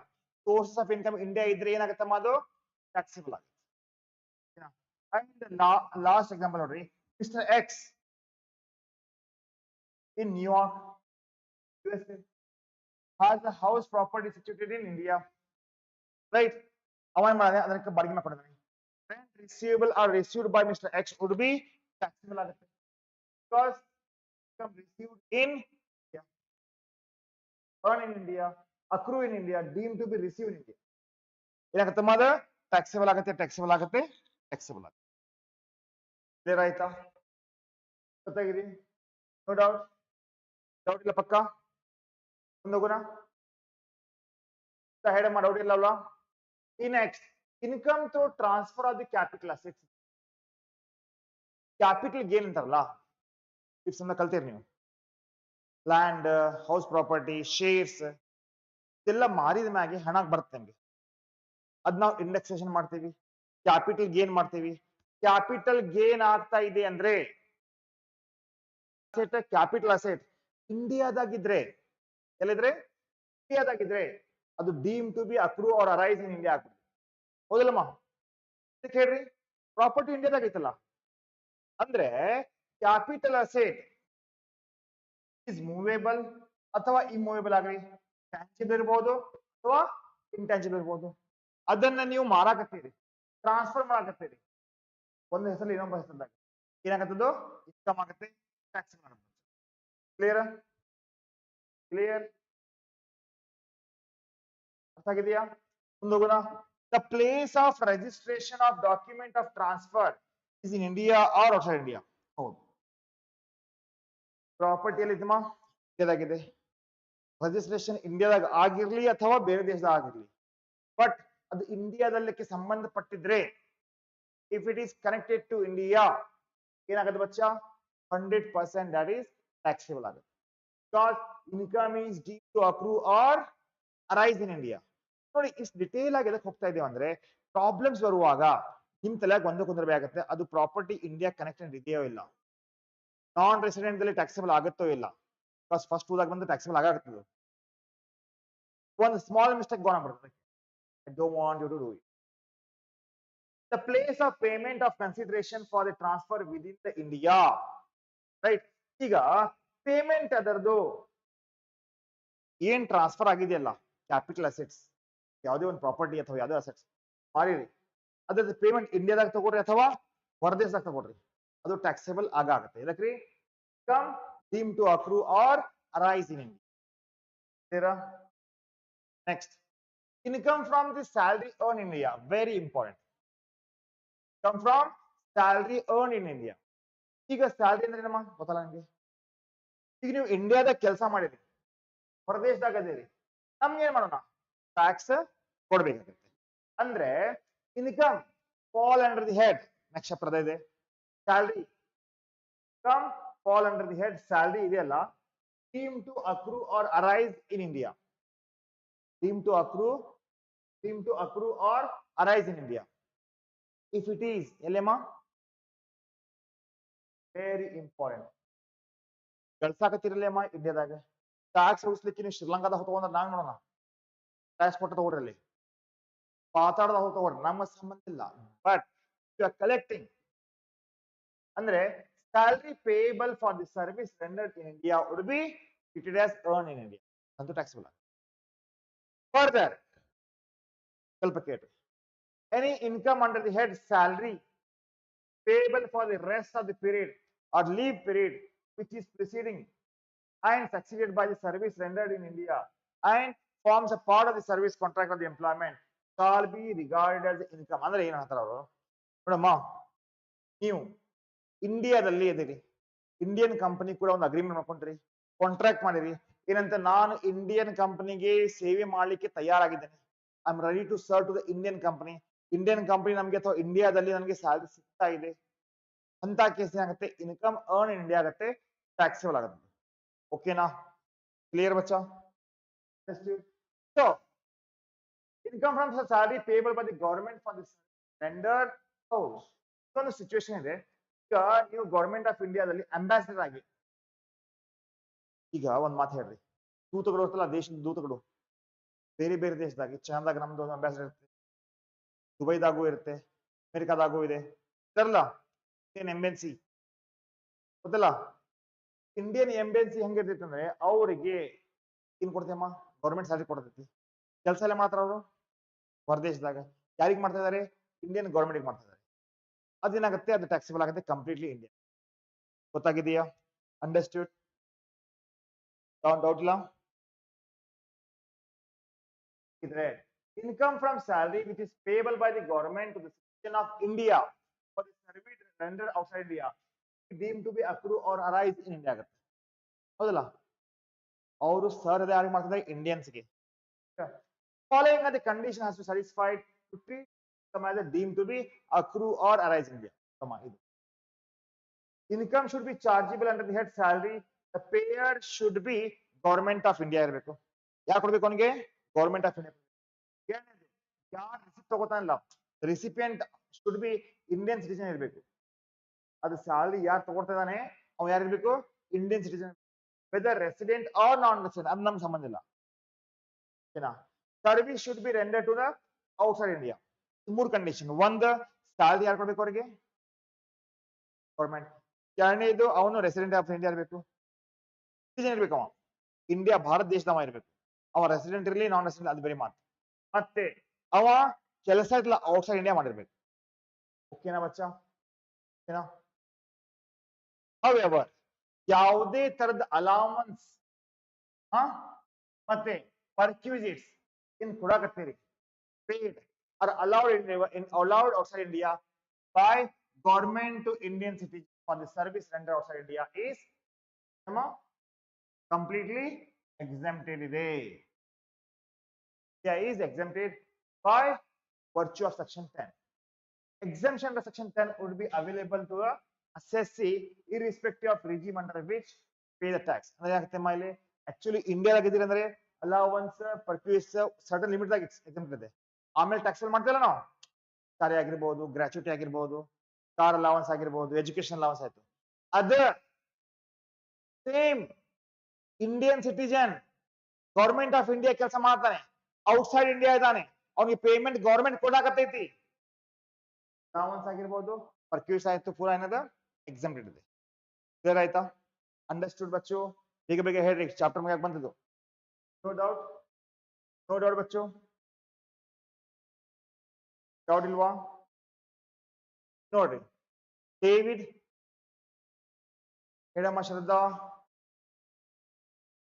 source of income India ಇದ್ರೆ ಏನಾಗುತ್ತಮ್ಮ ಅದು ಟ್ಯಾಕ್ಸೇಬಲ್ ಆಗುತ್ತೆ ಅಂಡ್ ಲಾಸ್ಟ್ ಎಕ್ಸಾಂಪಲ್ ನೋಡ್ರಿ mister X in New York, USA, has a house property situated in India, right? ಅವ ಏನ್ ಮಾಡಿದಾನೆ ಅದಕ್ಕೆ ಬಾಡಿಗೆ ಮಾಡಿದಾನೆ rent receivable are received by Mr. X would be taxable ಆಗುತ್ತೆ because income received in India, earn in India, accrue in India, deemed to be received in India. ಏನಾಗುತ್ತೆ ಮಾದ taxable ಆಗುತ್ತೆ taxable ಆಗುತ್ತೆ taxable ಆಗುತ್ತೆ. ಕ್ಲಿಯರ್ ಆಯ್ತಾ? ಗೊತ್ತಾಗಿದೆ? No doubt? Doubt ಇಲ್ಲ ಪಕ್ಕ? ಮುಂದೋಗೋಣ. ಹೆಡ್ ಮಾಡಿ ಡೌಟ್ ಇಲ್ಲವಲ್ಲ? Next, income through transfer of the capital assets. Capital gain ಅಂತಾರಲ್ಲ, ಟಿಪ್ಸ್ ಅನ್ನ ಕಲ್ತೀರಿ ನೀವು. ಲ್ಯಾಂಡ್, ಹೌಸ್ ಪ್ರಾಪರ್ಟಿ, ಶೇರ್ಸ್ ಇದೆಲ್ಲ ಮಾರಿದ ಮ್ಯಾಗೆ ಹಣ ಬರುತ್ತೆ ನಿಮಗೆ. ಅದ್ ನಾವು ಇಂಡೆಕ್ಸೇಷನ್ ಮಾಡ್ತೀವಿ, ಕ್ಯಾಪಿಟಲ್ ಗೇನ್ ಮಾಡ್ತೀವಿ. ಕ್ಯಾಪಿಟಲ್ ಗೇನ್ ಆಗ್ತಾ ಇದೆ ಅಂದ್ರೆ ಕ್ಯಾಪಿಟಲ್ ಅಸೆಟ್ ಇಂಡಿಯಾದಾಗಿದ್ರೆ, ಎಲ್ಲಿದ್ರೆ ಇಂಡಿಯಾದಾಗಿದ್ರೆ ಅದು deem to be accrue or arise in India ಆಗ್ತದೆ. ಹೌದಲ್ಲಮ್ಮ? ಇದಕ್ಕೆ ಹೇಳ್ರಿ, ಪ್ರಾಪರ್ಟಿ ಇಂಡಿಯಾದಾಗೈತಲ್ಲ ಅಂದ್ರೆ ಕ್ಯಾಪಿಟಲ್ ಅಸೆಟ್ ಇಸ್ ಮೂವೇಬಲ್ ಅಥವಾ ಇಮ್ಮೂವೇಬಲ್ ಆಗ್ರಿ, ಟ್ಯಾಂಜಿಬಲ್ ಇರ್ಬೋದು ಅಥವಾ ಇಂಟ್ಯಾಂಜಿಬಲ್ ಇರ್ಬೋದು. ಅದನ್ನ ನೀವು ಮಾರಾಕತ್ತೀರಿ, ಟ್ರಾನ್ಸ್ಫರ್ ಮಾಡಾಕತ್ತೀರಿ, ಒಂದು ಹೆಸರು ಇನ್ನೊಬ್ಬ ಹೆಸರದಾಗ ಏನಾಗತ್ತದು ಇನ್ಕಮ್ ಆಗುತ್ತೆ, ಟ್ಯಾಕ್ಸ್ ಮಾಡುತ್ತೆ. ಕ್ಲಿಯರ್? ಕ್ಲಿಯರ್? ಅರ್ಥ ಆಗಿದೆಯಾ? ಮುಂದೋಗೋಣ. The place of registration of document of transfer is in India or outside India. ಹೌದು, ಪ್ರಾಪರ್ಟಿ ಎಲ್ಲಿ ಇದಮ್ಮ ಇಂಡಿಯಾದಾಗಿದೆ. ರಿಜಿಸ್ಟ್ರೇಷನ್ ಇಂಡಿಯಾದಾಗ ಆಗಿರ್ಲಿ ಅಥವಾ ಬೇರೆ ದೇಶದಾಗ ಆಗಿರ್ಲಿ, ಬಟ್ ಅದು ಇಂಡಿಯಾದಲ್ಲಕ್ಕೆ ಸಂಬಂಧಪಟ್ಟಿದ್ರೆ if it is connected to India ಏನಾಗುತ್ತೆ ಬಚ್ಚಾ? 100% that is taxable ಆಗುತ್ತೆ. Because income is due to accrue or arise in India. ನೋಡಿ, ಇಷ್ಟು ಡಿಟೇಲ್ ಆಗಿ ಎದಕ್ಕೆ ಹೋಗ್ತಾ ಇದ್ದೇವೆ ಅಂದ್ರೆ ಪ್ರಾಬ್ಲಮ್ಸ್ ಬರುವಾಗ ನಿಮ್ ತಲೆಯಾಗ ಒಂದು ಕುಂದರಬೇಕಾಗತ್ತೆ, ಅದು ಪ್ರಾಪರ್ಟಿ ಇಂಡಿಯಾ ಕನೆಕ್ಟೆಡ್ ಇದೆಯೋ ಇಲ್ಲ, ನಾನ್ ರೆಸಿಡೆಂಟ್ ದಲ್ಲಿ ಟ್ಯಾಕ್ಸಬಲ್ ಆಗುತ್ತೋ ಇಲ್ಲ. ಬಿಕಾಸ್ ಫಸ್ಟ್ ಊದಾಗ ಬಂದು ಟ್ಯಾಕ್ಸಬಲ್ ಆಗಾಗ್ತದೆ. ಒಂದು ಸ್ಮಾಲ್ ಮಿಸ್ಟೇಕ್ ಗೋಣ I don't want you to do it. The place of payment of consideration for the transfer within the India, right? ಈಗ ಪೇಮೆಂಟ್ ಅದರದು ಏನ್ ಟ್ರಾನ್ಸ್ಫರ್ ಆಗಿದೆಯಲ್ಲ, ಕ್ಯಾಪಿಟಲ್ ಅಸೆಟ್ಸ್, ಯಾವುದೇ ಒಂದು ಪ್ರಾಪರ್ಟಿ ಅಥವಾ ಯಾವುದೇ ಅಸೆಟ್ಸ್ ಮಾರಿರಿ, ಅದ್ರದ್ದು ಪೇಮೆಂಟ್ ಇಂಡಿಯಾದಾಗ ತಗೊಳ್ರಿ ಅಥವಾ ಹೊರದೇಶದಾಗ ತಗೊಳ್ರಿ, ಅದು ಟ್ಯಾಕ್ಸೇಬಲ್ ಆಗುತ್ತೆ. ಇದಕ್ರಿ come deem to accrue or arise in India. Next, income from the salary earned in India, very important. Come from salary earned in India. ಈಗ ಸ್ಯಾಲರಿ ಅಂದ್ರೆ ಏನಮ್ಮ ಗೊತ್ತಲ್ಲ ನಿಮಗೆ? ಈಗ ನೀವು ಇಂಡಿಯಾದಾಗ ಕೆಲಸ ಮಾಡಿರಿ, ಹೊರದೇಶದಾಗ ಅದೇರಿ, ನಮ್ಗೆ ಏನ್ ಮಾಡೋಣ? ಟ್ಯಾಕ್ಸ್ ಕೊಡ್ಬೇಕಾಗುತ್ತೆ. ಅಂದ್ರೆ income fall under the head, next chapter ಇದೆ salary. Come fall under the head salary ಇದೆಯಲ್ಲ, deem to accrue or arise in India. Deemed to accrue or arise in India. If it is, LMA, very important. ಕಳ್ಸಾಕತ್ತಿರಲೇಮ್ಮ ಇಂಡಿಯಾದಾಗ tax ಉಳಿಸ್ಲಿಕ್ಕೆ ನೀವು ಶ್ರೀಲಂಕಾದ ಹೋಗ್ತಗೊಂಡ್ರೆ ನಾವ್ ನೋಡೋಣ, tax ಕೊಟ್ಟು ತಗೊಳ್ರಿ, ಪಾತಾಡದ ಹೋಗಿ ತಗೊಳ್ರಿ, ನಮ್ಮ ಸಂಬಂಧ ಇಲ್ಲ. ಬಟ್ ಯು ಆರ್ ಕಲೆಕ್ಟಿಂಗ್ ಅಂದ್ರೆ salary payable for the service rendered in India would be treated as earn in India, ಅಂತೂ taxable. Further, any income under the head salary payable for the rest of the period or leave period which is preceding and succeeded by the service rendered in India and forms a part of the service contract of the employment shall be regarded as income. ಅಂದ್ರೆ ಏನ್ ಹೇಳ್ತಾರ ಅವರು ನೋಡಮ್ಮ, ನೀವು ಇಂಡಿಯಾದಲ್ಲಿ ಇದೀರಿ, Indian company ಕೂಡ ಒಂದು ಅಗ್ರಿಮೆಂಟ್ ಮಾಡ್ಕೊಂಡ್ರಿ, ಕಾಂಟ್ರಾಕ್ಟ್ ಮಾಡಿರಿ, ಏನಂತ ನಾನು ಇಂಡಿಯನ್ ಕಂಪನಿಗೆ ಸೇವೆ ಮಾಡ್ಲಿಕ್ಕೆ ತಯಾರಾಗಿದ್ದೇನೆ, I am ready to serve to the Indian company. Indian company ನಮಗೆ ಅಥವಾ ಇಂಡಿಯಾದಲ್ಲಿ ನನಗೆ ಸ್ಯಾಲರಿ ಸಿಗ್ತಾ ಇದೆ ಅಂತ ಕೇಸ್ ಏನಾಗುತ್ತೆ? ಇನ್ಕಮ್ ಅರ್ನ್ ಇನ್ ಇಂಡಿಯಾ ಆಗುತ್ತೆ, ಟ್ಯಾಕ್ಸೇಬಲ್ ಆಗುತ್ತೆ. ಓಕೆನಾ? ಕ್ಲಿಯರ್ ಬಚ್ಚಾ? So income from salary payable by the government for this rendered house. ಇದೊಂದು ಸಿಚುವೇಶನ್ ಇದೆ. ಈಗ ನೀವು ಗವರ್ಮೆಂಟ್ ಆಫ್ ಇಂಡಿಯಾದಲ್ಲಿ ಅಂಬಾಸಿಡರ್ ಆಗಿ, ಈಗ ಒಂದ್ ಮಾತು ಹೇಳ್ರಿ, ದೂತಗಳು ಇರ್ತಲ್ಲ, ದೇಶದ ದೂತಗಳು ಬೇರೆ ಬೇರೆ ದೇಶದಾಗಿ, ಚೈನಾದಾಗ ನಮ್ದು ಒಂದು ಅಂಬಾಸಿಡರ್ ಇರುತ್ತೆ, ದುಬೈದಾಗೂ ಇರುತ್ತೆ, ಅಮೆರಿಕಾದಾಗೂ ಇದೆ, ಇರಲ್ಲ ಇಂಡಿಯನ್ ಎಂಬೆನ್ಸಿ ಗೊತ್ತಲ್ಲ. ಇಂಡಿಯನ್ ಎಂಬೆನ್ಸಿ ಹೆಂಗಿರ್ತೈತಿ ಅಂದ್ರೆ ಅವರಿಗೆ ಏನ್ ಕೊಡ್ತೀಯಮ್ಮ? ಗೌರ್ಮೆಂಟ್ ಸ್ಯಾಲರಿ ಕೊಡ್ತೈತಿ. ಕೆಲಸ ಎಲ್ಲ ಮಾಡ್ತಾರ ಅವರು ಹೊರದೇಶದಾಗ. ಯಾರಿಗೆ ಮಾಡ್ತಾ ಇದಾರೆ? ಇಂಡಿಯನ್ ಗೌರ್ಮೆಂಟ್ ಮಾಡ್ತಾ ಇದಾರೆ. ಅದೇನಾಗುತ್ತೆ, ಅದು ಟ್ಯಾಕ್ಸಿಬಲ್ ಆಗುತ್ತೆ ಕಂಪ್ಲೀಟ್ಲಿ ಇಂಡಿಯಾ. ಗೊತ್ತಾಗಿದೆಯಾ? ಅಂಡರ್ಸ್ಟ್ಯೂಡ್? ಡೌಟ್ ಇಲ್ಲ ಇದ್ರೆ, income from salary which is payable by the government to the citizen of India for the service rendered outside India deem to be accrue or arise in India ಆಗುತ್ತೆ. ಹೌದಲ್ಲ? ಅವರು sir ಅದೇ ಯಾರಿಗೆ ಮಾಡ್ತಾರೆ? ಇಂಡಿಯನ್ಸ್ಗೆ. Following the condition has to be satisfied to treat them as deemed to be accrue or arise in India. Income should be chargeable under the head salary. The payer should be government of India ಇರಬೇಕು. ಯಾರು ಕೊಡಬೇಕು ಅವನಿಗೆ? Government of India. ಯಾರು receipt ತಗೋತಾನಲ್ಲ, recipient should be Indian citizen ಇರಬೇಕು. ಅದು salary ಯಾರು ತಗೊಳ್ತಾ ಇದ್ದಾನೆ ಅವ್ನು ಯಾರಿರ್ಬೇಕು? Indian citizen. Whether resident or non resident ಅದು ನಮ್ಗೆ ಸಂಬಂಧ ಇಲ್ಲ. ಓಕೆನಾ? Service should be render to the outside India. ಮೂರು ಕಂಡೀಷನ್. ಒಂದು, ಸ್ಯಾಲರಿ ಯಾರು ಕೊಡ್ಬೇಕು ಅವರಿಗೆ? ಗೌರ್ಮೆಂಟ್. ಎರಡನೇದು, ಅವನು ರೆಸಿಡೆಂಟ್ ಆಫ್ ಇಂಡಿಯಾ ಇರಬೇಕು, ಸಿಟಿಜನ್ ಇರ್ಬೇಕು. ಅವ ಇಂಡಿಯಾ ಭಾರತ ದೇಶದವ ಇರಬೇಕು. ಅವ ರೆಸಿಡೆಂಟ್ ಇರಲಿ ನಾನ್ ರೆಸಿಡೆಂಟ್ ಅದು ಬೇರೆ ಮಾತು. ಮತ್ತೆ ಅವ ಕೆಲಸ ಇಲ್ಲ ಔಟ್ಸೈಡ್ ಇಂಡಿಯಾ ಮಾಡಿರ್ಬೇಕು. ಓಕೆನಾ ಬಚ್ಚ? ಓಕೆನಾ? ಹೌಎವರ್ ಯಾವುದೇ ತರದ ಅಲೌನ್ಸ್ ಮತ್ತೆ ಪರ್ಕ್ಯೂಸಿಟ್ಸ್ in ಕೊಡಕತ್ತೀರಿ paid or allowed outside India by government to Indian citizens for the service rendered outside India is completely exempted ಇದೆ. India is exempted by virtue of section 10. Exemption under section 10 would be available to a assessee irrespective of regime under which pay the tax. ಅಂದ್ರೆ ಯಾಕಂತೆ ಇಲ್ಲಿ actually ಇಂಡಿಯಾದಾಗಿದ್ದೀರಿ ಅಂದ್ರೆ allowance ಪರ್ಕ್ಯೂಸ್ certain limit ದಾಗ exempt ಇದೆ. ಆಮೇಲೆ tax ಮಾಡ್ತಿಲ್ಲ ನಾವು, ಸಾರಿ ಆಗಿರ್ಬೋದು, ಗ್ರಾಚ್ಯುಟಿ ಆಗಿರ್ಬೋದು, ಕಾರ್ ಅಲೌನ್ಸ್ ಆಗಿರ್ಬೋದು, ಎಜುಕೇಶನ್ ಅಲೌನ್ಸ್ ಆಯ್ತು. Other same Indian citizen government of India ಕೆಲಸ ಮಾಡ್ತಾನೆ, ಔಟ್ಸೈಡ್ ಇಂಡಿಯಾ ಇದ್ದಾನೆ, ಅವ್ನಿಗೆ ಪೇಮೆಂಟ್ ಗವರ್ಮೆಂಟ್ ಕೊಡಾಕತ್ತೈತಿ. ಅಲೌನ್ಸ್ ಆಗಿರ್ಬೋದು, ಪರ್ಕ್ಯೂಸ್ ಆಯ್ತು, ಪೂರಾ ಏನದ ಎಕ್ಸೆಂಪ್ಟೆಡ್ ಇದೆ. ಕ್ಲಿಯರ್ ಆಯ್ತಾ? ಅಂಡರ್ಸ್ಟೂಡ್ ಬಚ್ಚು? ಬೇಗ ಬೇಗ ಹೇಳ್ರಿ, ಚಾಪ್ಟರ್ ಮುಗಿಯಾಕ ಬಂದಿದ್ದು. No doubt? No doubt बच्चों? Doubt ಇಲ್ವಾ? ನೋಡ್ರಿ, ಡೇವಿಡ್ ಹೇಳಮ್ಮ ಶ್ರದ್ಧಾ,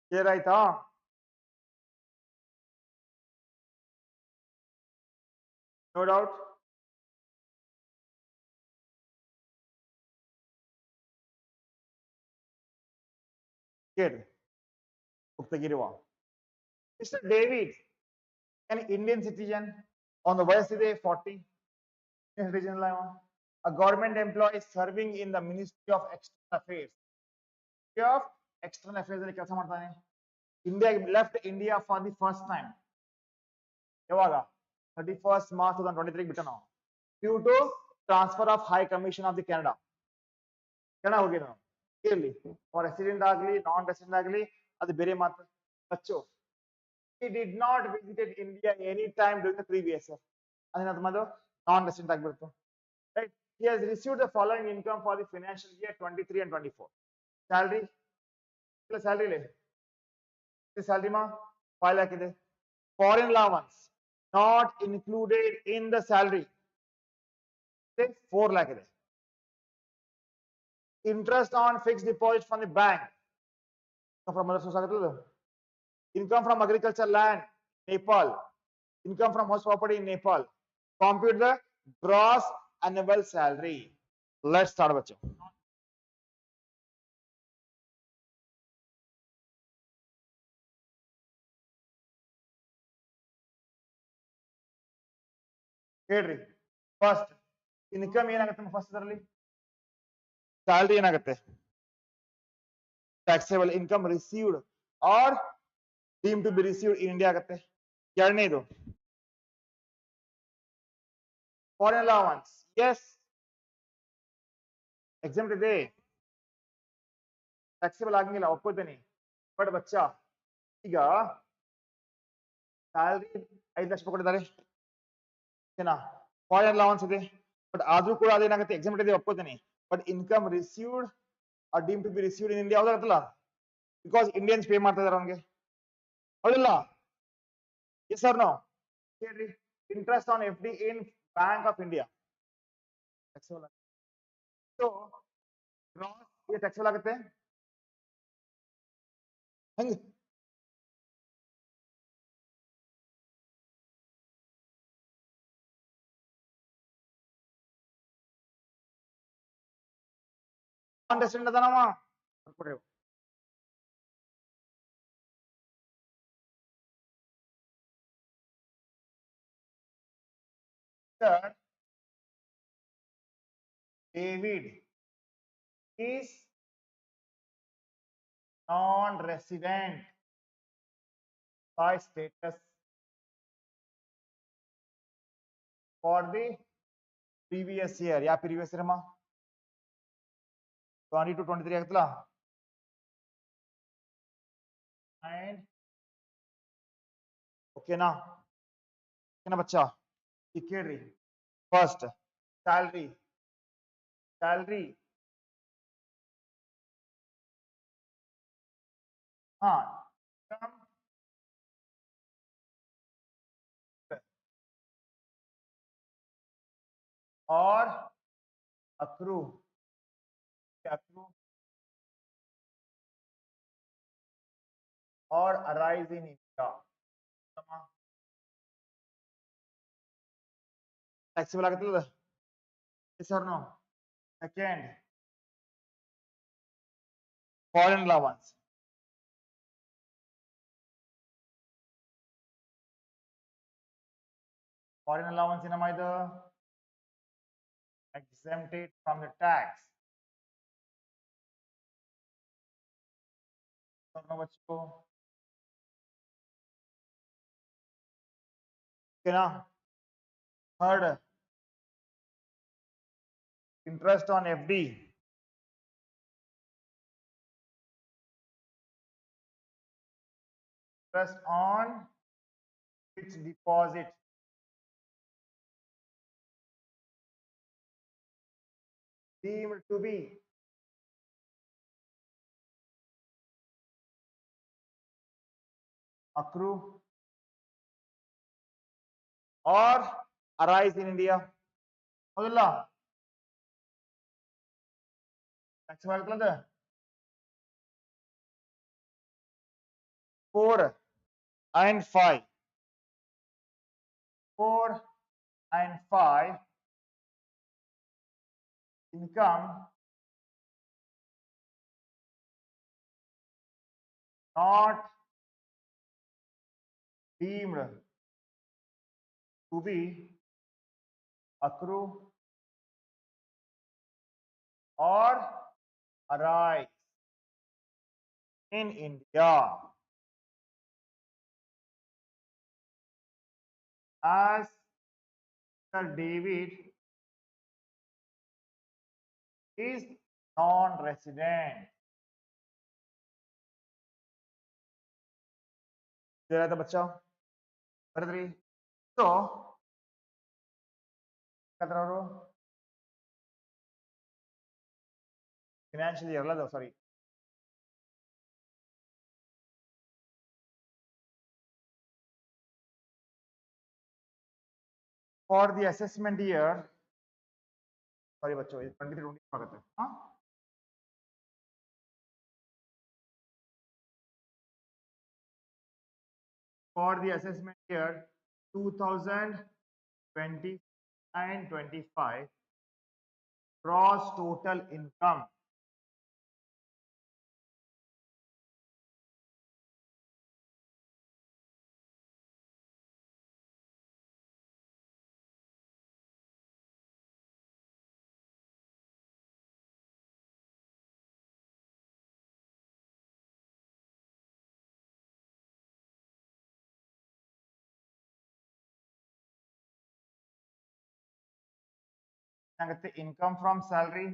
ಕ್ಲಿಯರ್ ಆಯ್ತಾ? No doubt? ಕೇಳ್ರಿ, ತೆಗಿರುವ. Mr. David, an Indian citizen on the ವಯಸ್ಸಿದೆ 40, citizen a government employee serving in the Ministry of External Affairs. Ministry of External Affairs ಅಲ್ಲಿ ಕೆಲಸ ಮಾಡ್ತಾನೆ. India left India for the first time. ಯಾವಾಗ? 31st March 2023 ಬಿಟ್ಟ ನಾವು. Due to transfer of High Commission of the Canada. Canada ಹೋಗಿದ್ದು ನಾವು. ಇಲ್ಲಿ resident ಆಗಲಿ ನಾನ್ ರೆಸಿಡೆಂಟ್ ಆಗಲಿ ಅದು ಬೇರೆ ಮಾತು. Bachchu, he did not visited India any time during the previous year. ಅದೇನದು ಮಾಡು, ನಾನ್ ರೆಸಿಡೆಂಟ್ ಆಗಿಬಿಡ್ತು. Right? He has received the following income for the financial year 23 and 24. Salary, salary le. Salary ma 5 lakh ಇದೆ. Foreign allowance not included in the salary. 4 lakh ಇದೆ. Interest on fixed deposit from the bank. From other sources. Income from agriculture land, Nepal. Income from house property in Nepal. Compute the gross annual salary. Let's start, bachcho. ಹೇಳ್ರಿ, first income ಏನಾಗುತ್ತೆ? First ಅದರಲ್ಲಿ salary ಏನಾಗುತ್ತೆ? Taxable income received R deem to be received in India ಆಗುತ್ತೆ. ಎರಡನೇದು foreign allowance, yes exempt ಇದೆ, taxable ಆಗಿಲ್ಲ, ಒಪ್ಕೋತೀನಿ. But ಬಚ್ಚಾ, ಈಗ ಸ್ಯಾಲರಿ 5 ಲಕ್ಷ ಕೊಟ್ಟಿದ್ದಾರೆ, ಓಕೆನಾ? ಫಾರಿನ್ ಅಲೌನ್ಸ್ ಇದೆ, ಬಟ್ ಆದ್ರೂ ಕೂಡ ಅದೇನಾಗುತ್ತೆ? ಎಕ್ಸಾಮ್ ಇದೆ, ಒಪ್ಕೋತೀನಿ. But income received R deem to be received in India ಯಾವ್ದಾಗತ್ತಲ್ಲ, ಬಿಕಾಸ್ ಇಂಡಿಯನ್ಸ್ ಪೇ ಮಾಡ್ತಾ ಇದಾರೆ ಅವನಿಗೆ, ಹೌದಿಲ್ಲ? Yes sir no? ಹೇಳ್ರಿ, interest on FD in Bank of India. So gross ಇದು ಟ್ಯಾಕ್ಸಬಲ್ ಆಗುತ್ತೆ ಹೆಂಗೆ ನಾನ್ ರೆಸಿಡೆಂಟ್ ಅದಾನವ ಬರ್ಕೊಡ್ರಿ sir David is non-resident by status for the previous year. Yeah, previous year ma 20 to 23 agtala and okay na bacha ಕೇಳ್ರಿ first salary ha or accrue or arise in India. Taxable ಆಗುತ್ತಲ್ಲ yes or no second foreign allowance ಏನಮ್ಮ ಇದು exempted from the tax बच्चों ओकेना third interest on FD interest on fixed deposit deemed to be accrue or arise in India. ಹೌದಲ್ಲ tax ಮಾಡ್ಕೊಳ್ಳೋದು 4 and 5 income not deemed to be accrue or arise in India as Sir David is non-resident. Clear था बच्चा बरद्री तो कतरारो financial year ಅಲ್ಲ sorry for the assessment year sorry बच्चों 23-24 आಗುತ್ತೆ हाँ for the assessment year 2020 and 25 gross total income ಏನಾಗುತ್ತೆ income from salary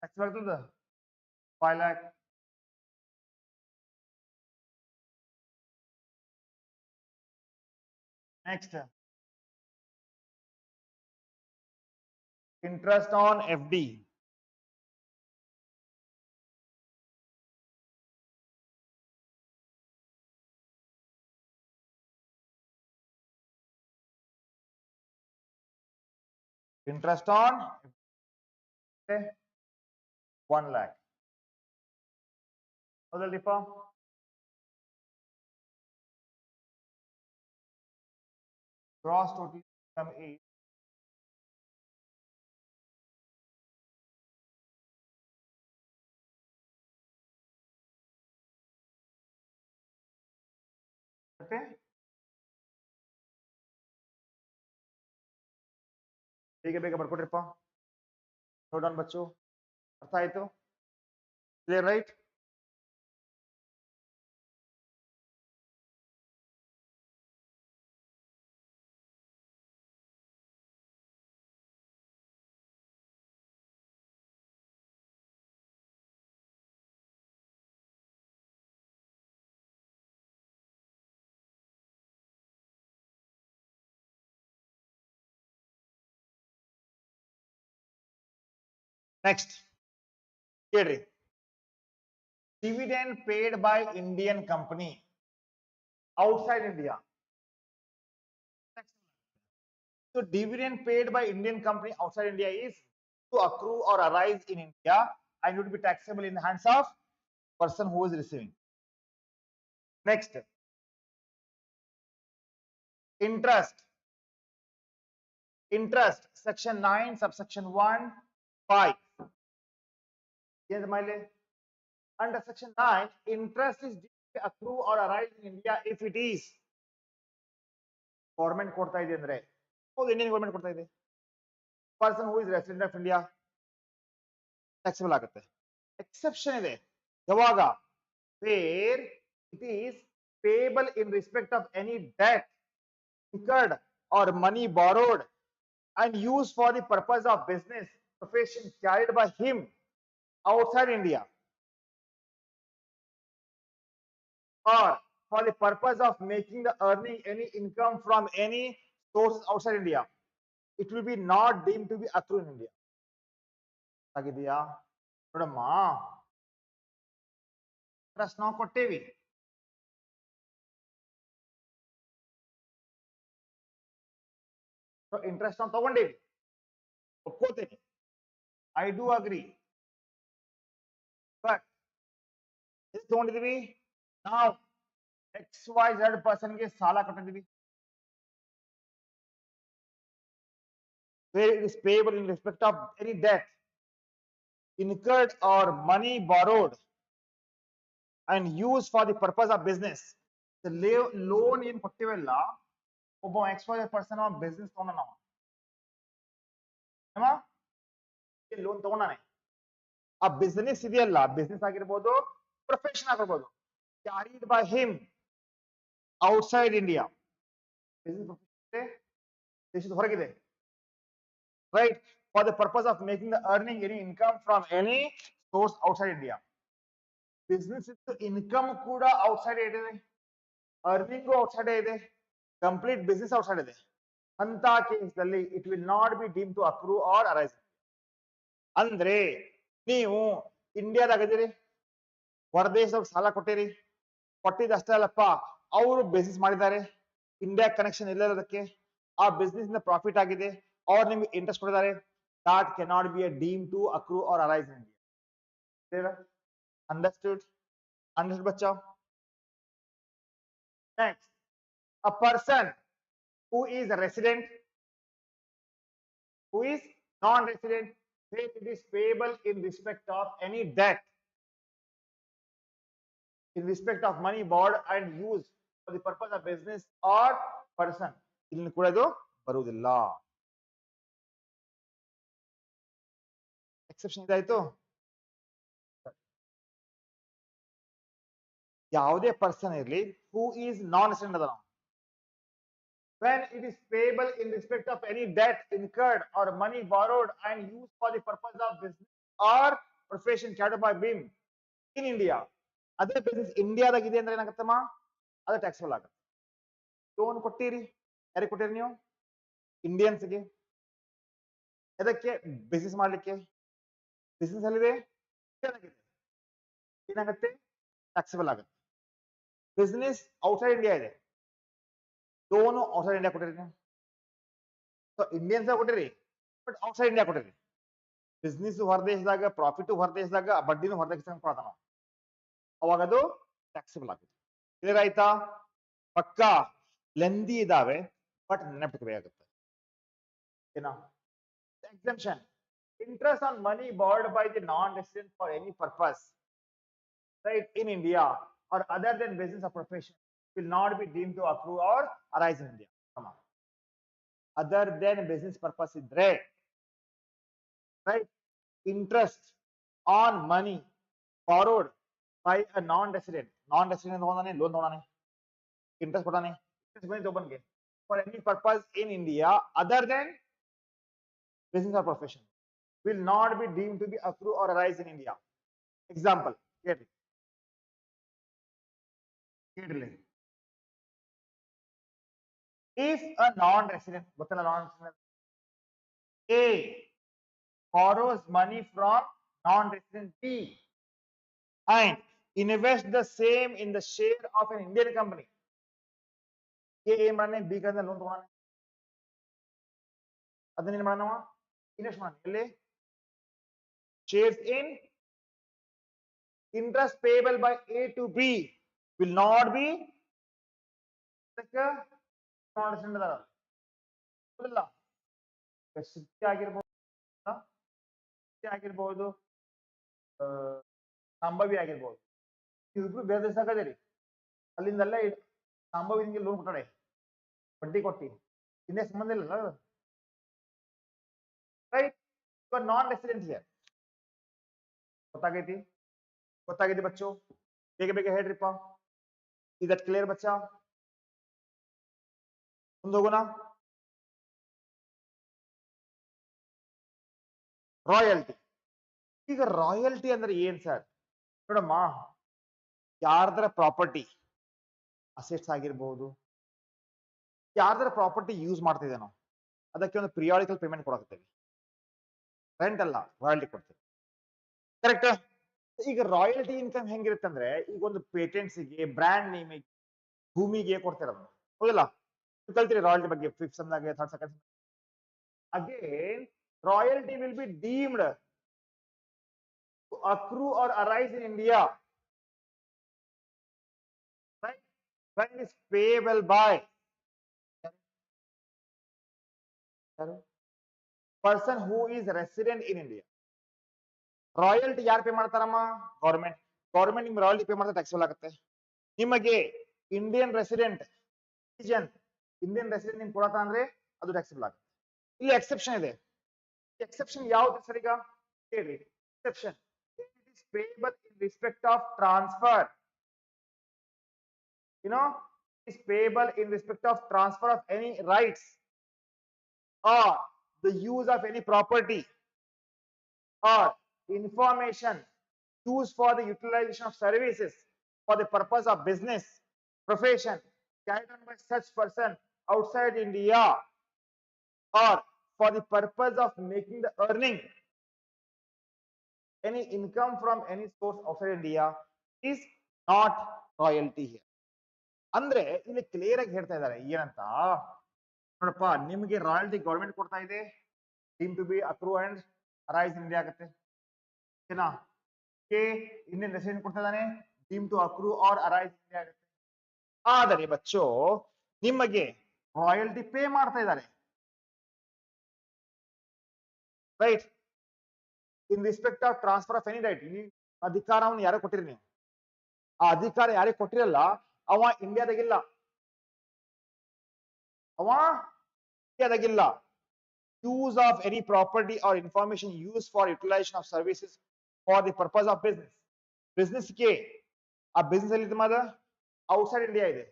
ಎಷ್ಟು ಬರ್ತದೆ 5 lakh next interest on FD interest on 1 lakh. ಹೌದಲ್ರಿಪ್ಪ? Gross total income is ಬೇಗ ಬೇಗ ಬರ್ಕೊಡ್ರಿಪ್ಪ. ನೋಡೋಣ ಬಚ್ಚು, ಅರ್ಥ ಆಯ್ತು? Clear right? Next, here dividend paid by Indian company outside India. So dividend paid by Indian company outside India is to accrue or arise in India and would be taxable in the hands of person who is receiving. Next, interest. Interest, section 9, subsection 1, 5. Yes, under section 9, interest is due to accrue or arise in India if it is government ಕೊಡ್ತಾ ಇದೆ ಅಂದ್ರೆ, ಹೌದು, Indian government ಕೊಡ್ತಾ ಇದೆ, person who is resident of India taxable ಆಗುತ್ತೆ. Exception ಇದೆ, ಯಾವಾಗ? Where it is payable in respect of any debt incurred or money borrowed and used for the purpose of business profession carried by him outside India, or for the purpose of making the earning any income from any sources outside India, it will be not deemed to be accrued in India. ಆಗಿದೆಯಾ ನೋಡಮ್ಮ? Interest ನಾವು ಕೊಟ್ಟೇವಿ, interest ನಾವು ತಗೊಂಡೇವಿ, ಒಪ್ಕೋತೇನೆ, I do agri. But ಎಷ್ಟು ತಗೊಂಡಿದೀವಿ ನಾವು? XYZ ಪರ್ಸನ್ಗೆ ಸಾಲ ಕೊಟ್ಟಿದ್ದೀವಿ. Where it is payable in respect of any debt incurred or money borrowed and used for the purpose of business. The loan in ಕೊಟ್ಟಿವೆಲ್ಲ, ಒಬ್ಬ XYZ ಪರ್ಸನ್ ಬಿಸ್ನೆಸ್ ತಗೊಂಡ, loan ತಗೊಂಡಾನೆ, ಆ business ಇದೆಯಲ್ಲ, ಬಿಸ್ನೆಸ್ ಆಗಿರ್ಬೋದು, ಪ್ರೊಫೆಷನ್ ಆಗಿರ್ಬೋದು, carried by him outside India, ದೇಶದ ಹೊರಗಿದೆ, right, for the purpose of making the earning any income from any source outside India. Business ಇತ್ತು, ಇನ್ಕಮ್ ಕೂಡ ಔಟ್ಸೈಡ್ ಇದೆ, ಅರ್ನಿಂಗು ಔಟ್ಸೈಡ್ ಇದೆ, ಕಂಪ್ಲೀಟ್ ಬಿಸ್ನೆಸ್ ಔಟ್ಸೈಡ್ ಇದೆ. ಅಂತ ಕೇಸಲ್ಲಿ it will not be deem to accrue or arise. ಅಂದ್ರೆ ನೀವು ಇಂಡಿಯಾದಾಗಿದ್ದೀರಿ, ಹೊರದೇಶದವ್ರಿಗೆ ಸಾಲ ಕೊಟ್ಟಿರಿ, ಕೊಟ್ಟಿದ್ದಷ್ಟೇ ಅಲ್ಲಪ್ಪ, ಅವರು ಬಿಸ್ನೆಸ್ ಮಾಡಿದ್ದಾರೆ, ಇಂಡಿಯಾ ಕನೆಕ್ಷನ್ ಇಲ್ಲದಕ್ಕೆ, ಆ ಬಿಸ್ನೆಸ್ ಇಂದ ಪ್ರಾಫಿಟ್ ಆಗಿದೆ, ಅವ್ರು ನಿಮ್ಗೆ ಇಂಟ್ರೆಸ್ಟ್ ಕೊಟ್ಟಿದ್ದಾರೆ, that cannot be a deemed to accrue or arise in India. Understood? Understood, bacha? Next, a person who is a resident, who is non-resident, where it is payable in respect of any debt, in respect of money borrowed and used for the purpose of business or person, ಇಲ್ಲಿ ಕೂಡ ಇದು ಬರುವುದಿಲ್ಲ. Exception ಇದಾಯ್ತು. ಯಾವುದೇ person ಇರಲಿ who is non resident ಅದ, when it is payable in respect of any debt incurred or money borrowed and used for the purpose of business or profession carried by him in India, ಅದೇ business ಇಂಡಿಯಾದಾಗಿದೆ ಅಂದ್ರೆ ಏನಾಗತ್ತಮ್ಮ? ಅದು taxable ಆಗುತ್ತೆ. Loan ಕೊಟ್ಟಿರಿ, ಯಾರಿಗೆ ಕೊಟ್ಟಿರಿ ನೀವು? ಇಂಡಿಯನ್ಸ್ಗೆ. ಅದಕ್ಕೆ ಬಿಸ್ನೆಸ್ ಮಾಡ್ಲಿಕ್ಕೆ, ಬಿಸ್ನೆಸ್ ಅಲ್ಲಿದೆ, ಏನಾಗುತ್ತೆ? ಟ್ಯಾಕ್ಸಬಲ್ ಆಗುತ್ತೆ. ಬಿಸ್ನೆಸ್ ಔಟ್ಸೈಡ್ ಇಂಡಿಯಾ ಇದೆ, ಲೋನು ಔಟ್ಸೈಡ್ ಇಂಡಿಯಾ ಕೊಟ್ಟಿರಿ ನೀವು. ಸೊ ಇಂಡಿಯನ್ಸ್ ಕೊಟ್ಟಿರಿ, ಬಟ್ ಔಟ್ಸೈಡ್ ಇಂಡಿಯಾ ಕೊಟ್ಟಿರಿ. ಬಿಸ್ನೆಸ್ ಹೊರದೇಶದಾಗ, ಪ್ರಾಫಿಟ್ ಹೊರದೇಶದಾಗ, ಬಡ್ಡಿನೂ ಹೊರದೇಶದಾಗ ಕೊಡ್ತಾನ, ಅವಾಗ ಅದು ಟ್ಯಾಕ್ಸಿಬಲ್ ಆಗುತ್ತೆ. ಕ್ಲಿಯರ್ ಆಯ್ತಾ? ಪಕ್ಕಾ ಲೆಂದಿ ಇದಾವೆ, ಬಟ್ ನೆನಪಿಟ್ಕೋಬೇಕಾಗುತ್ತೆ. ಏನಾ exemption: interest on money borrowed by the non-resident for any purpose, right, in India or other than business or profession will not be deemed to accrue or arise in India. Come on. Other than business purpose idre, right, interest on money borrowed by a non-resident ತಗೊಂಡಾನೆ, loan ತಗೊಂಡಾನೆ, interest ಕೊಟ್ಟಾನೆ, interest for any purpose in India other than business or profession will not be deemed to be accrue or arise in India. Example, get it. If a non-resident, A borrows money from non-resident B and invest the same in the share of an Indian company, A mane B kanda loan togone, adane madanawa invest mane elle shares in, interest payable by A to B will not be non-resident ಅದಲ್ಲ, shift ಆಗಿರ್ಬೋದು, ಸಂಭವಿ ಆಗಿರ್ಬೋದು, ಇವ್ರಿಬ್ರು ಬೇರೆ ದೇಶ ಆಗದೇರಿ, ಅಲ್ಲಿಂದಲ್ಲ ಸಂಭವಿ ನಿಮ್ಗೆ loan ಕೊಟ್ಟಾಳೆ, ಬಡ್ಡಿ ಕೊಟ್ಟಿ, ಇನ್ನೇ ಸಂಬಂಧ ಇಲ್ಲ, right? You are non resident here. ಗೊತ್ತಾಗೈತಿ? ಗೊತ್ತಾಗೈತಿ ಬಚ್ಚು? ಬೇಗ ಬೇಗ ಹೇಳ್ರಿಪ್ಪ. ಇಸ್ ದಟ್ ಕ್ಲಿಯರ್ ಬಚ್ಚ? ಮುಂದೆ ಹೋಗೋಣ. ರಾಯಲ್ಟಿ. ಈಗ ರಾಯಲ್ಟಿ ಅಂದ್ರೆ ಏನ್ ಸರ್? ನೋಡಮ್ಮ, ಯಾರ್ದರ ಪ್ರಾಪರ್ಟಿ ಅಸೆಟ್ಸ್ ಆಗಿರ್ಬೋದು, ಯಾರ್ದರ ಪ್ರಾಪರ್ಟಿ ಯೂಸ್ ಮಾಡ್ತಿದ್ದೆ ನಾವು, ಅದಕ್ಕೆ ಒಂದು ಪಿರಿಯಾಡಿಕಲ್ ಪೇಮೆಂಟ್ ಕೊಡಾಕತ್ತೀವಿ, ರೆಂಟ್ ಅಲ್ಲ, ರಾಯಲ್ಟಿ ಕೊಡ್ತೀವಿ, ಕರೆಕ್ಟ್? ಈಗ ರಾಯಲ್ಟಿ ಇನ್ಕಮ್ ಹೆಂಗಿರುತ್ತೆ ಅಂದ್ರೆ, ಈಗ ಒಂದು ಪೇಟೆಂಟ್ಸ್ಗೆ, ಬ್ರ್ಯಾಂಡ್ ನೇಮಿಗೆ, ಭೂಮಿಗೆ ಕೊಡ್ತಿರೋದು, ಹೌದಲ್ಲ? ಕಲ್ತೀರಿ ರಾಯಲ್ಟಿ ಬಗ್ಗೆ 5th ಸೆಮ್ನಾಗೆ, 3rd second. Again royalty will be deemed to accrue or arise in India, right, when it is payable by person who is resident in India. Royalty ಯಾರು pay ಮಾಡ್ತಾರಮ್ಮ? Government. Government ನಿಮ್ಗೆ royalty pay ಮಾಡಿದ್ರೆ taxable ಆಗುತ್ತೆ. ನಿಮಗೆ Indian resident ನಿಮ್ಗೆ ಕೊಡತ್ತ ಅಂದ್ರೆ ಅದು taxable ಆಗುತ್ತೆ. ಇಲ್ಲಿ ಎಕ್ಸೆಪ್ಷನ್ ಇದೆ. ಎಕ್ಸೆಪ್ಷನ್ ಯಾವ್ದು ಸರ್? ಈಗ ಹೇಳಿ. Exception: it is payable in respect of transfer, it is payable in respect of transfer of any rights or the use of any property or information used for the utilization of services for the purpose of business, profession carried on by such person outside India or for the purpose of making the earning any income from any source outside India is not royalty here. ಅಂದ್ರೆ ಇಲ್ಲಿ clear ಆಗಿ ಹೇಳ್ತಾ ಇದ್ದಾರೆ ಏನಂತ ನೋಡಪ್ಪ, ನಿಮಗೆ royalty government ಕೊಡ್ತಾ ಇದೆ, deem to be accrue and arise in India ಆಗುತ್ತೆ, ಓಕೆನಾ? ಇಂಡಿಯನ್ ರೆಸಿಡೆಂಟ್ ಕೊಡ್ತಾ ಇದ್ದಾನೆ, deem to accrue or arise in India ಆಗುತ್ತೆ. ಆದರೆ ಬಚ್ಚೋ ನಿಮಗೆ ರಾಯಲ್ಟಿ ಪೇ ಮಾಡ್ತಾ ಇದ್ದಾರೆ, right, in respect of transfer of any right. ಅಧಿಕಾರವನ್ನು ಯಾರೋ ಕೊಟ್ಟಿರಿ ನೀವು, ಆ ಅಧಿಕಾರ ಯಾರಿಗೆ ಕೊಟ್ಟಿರಲ್ಲ ಅವ ಇಂಡಿಯಾದಾಗಿಲ್ಲ, use of any property or information use for utilisation of services for the purpose of business. ಬಿಸ್ನೆಸ್ಗೆ ಆ ಬಿಸ್ನೆಸ್ ಅಲ್ಲಿ ಔಟ್ಸೈಡ್ ಇಂಡಿಯಾ ಇದೆ,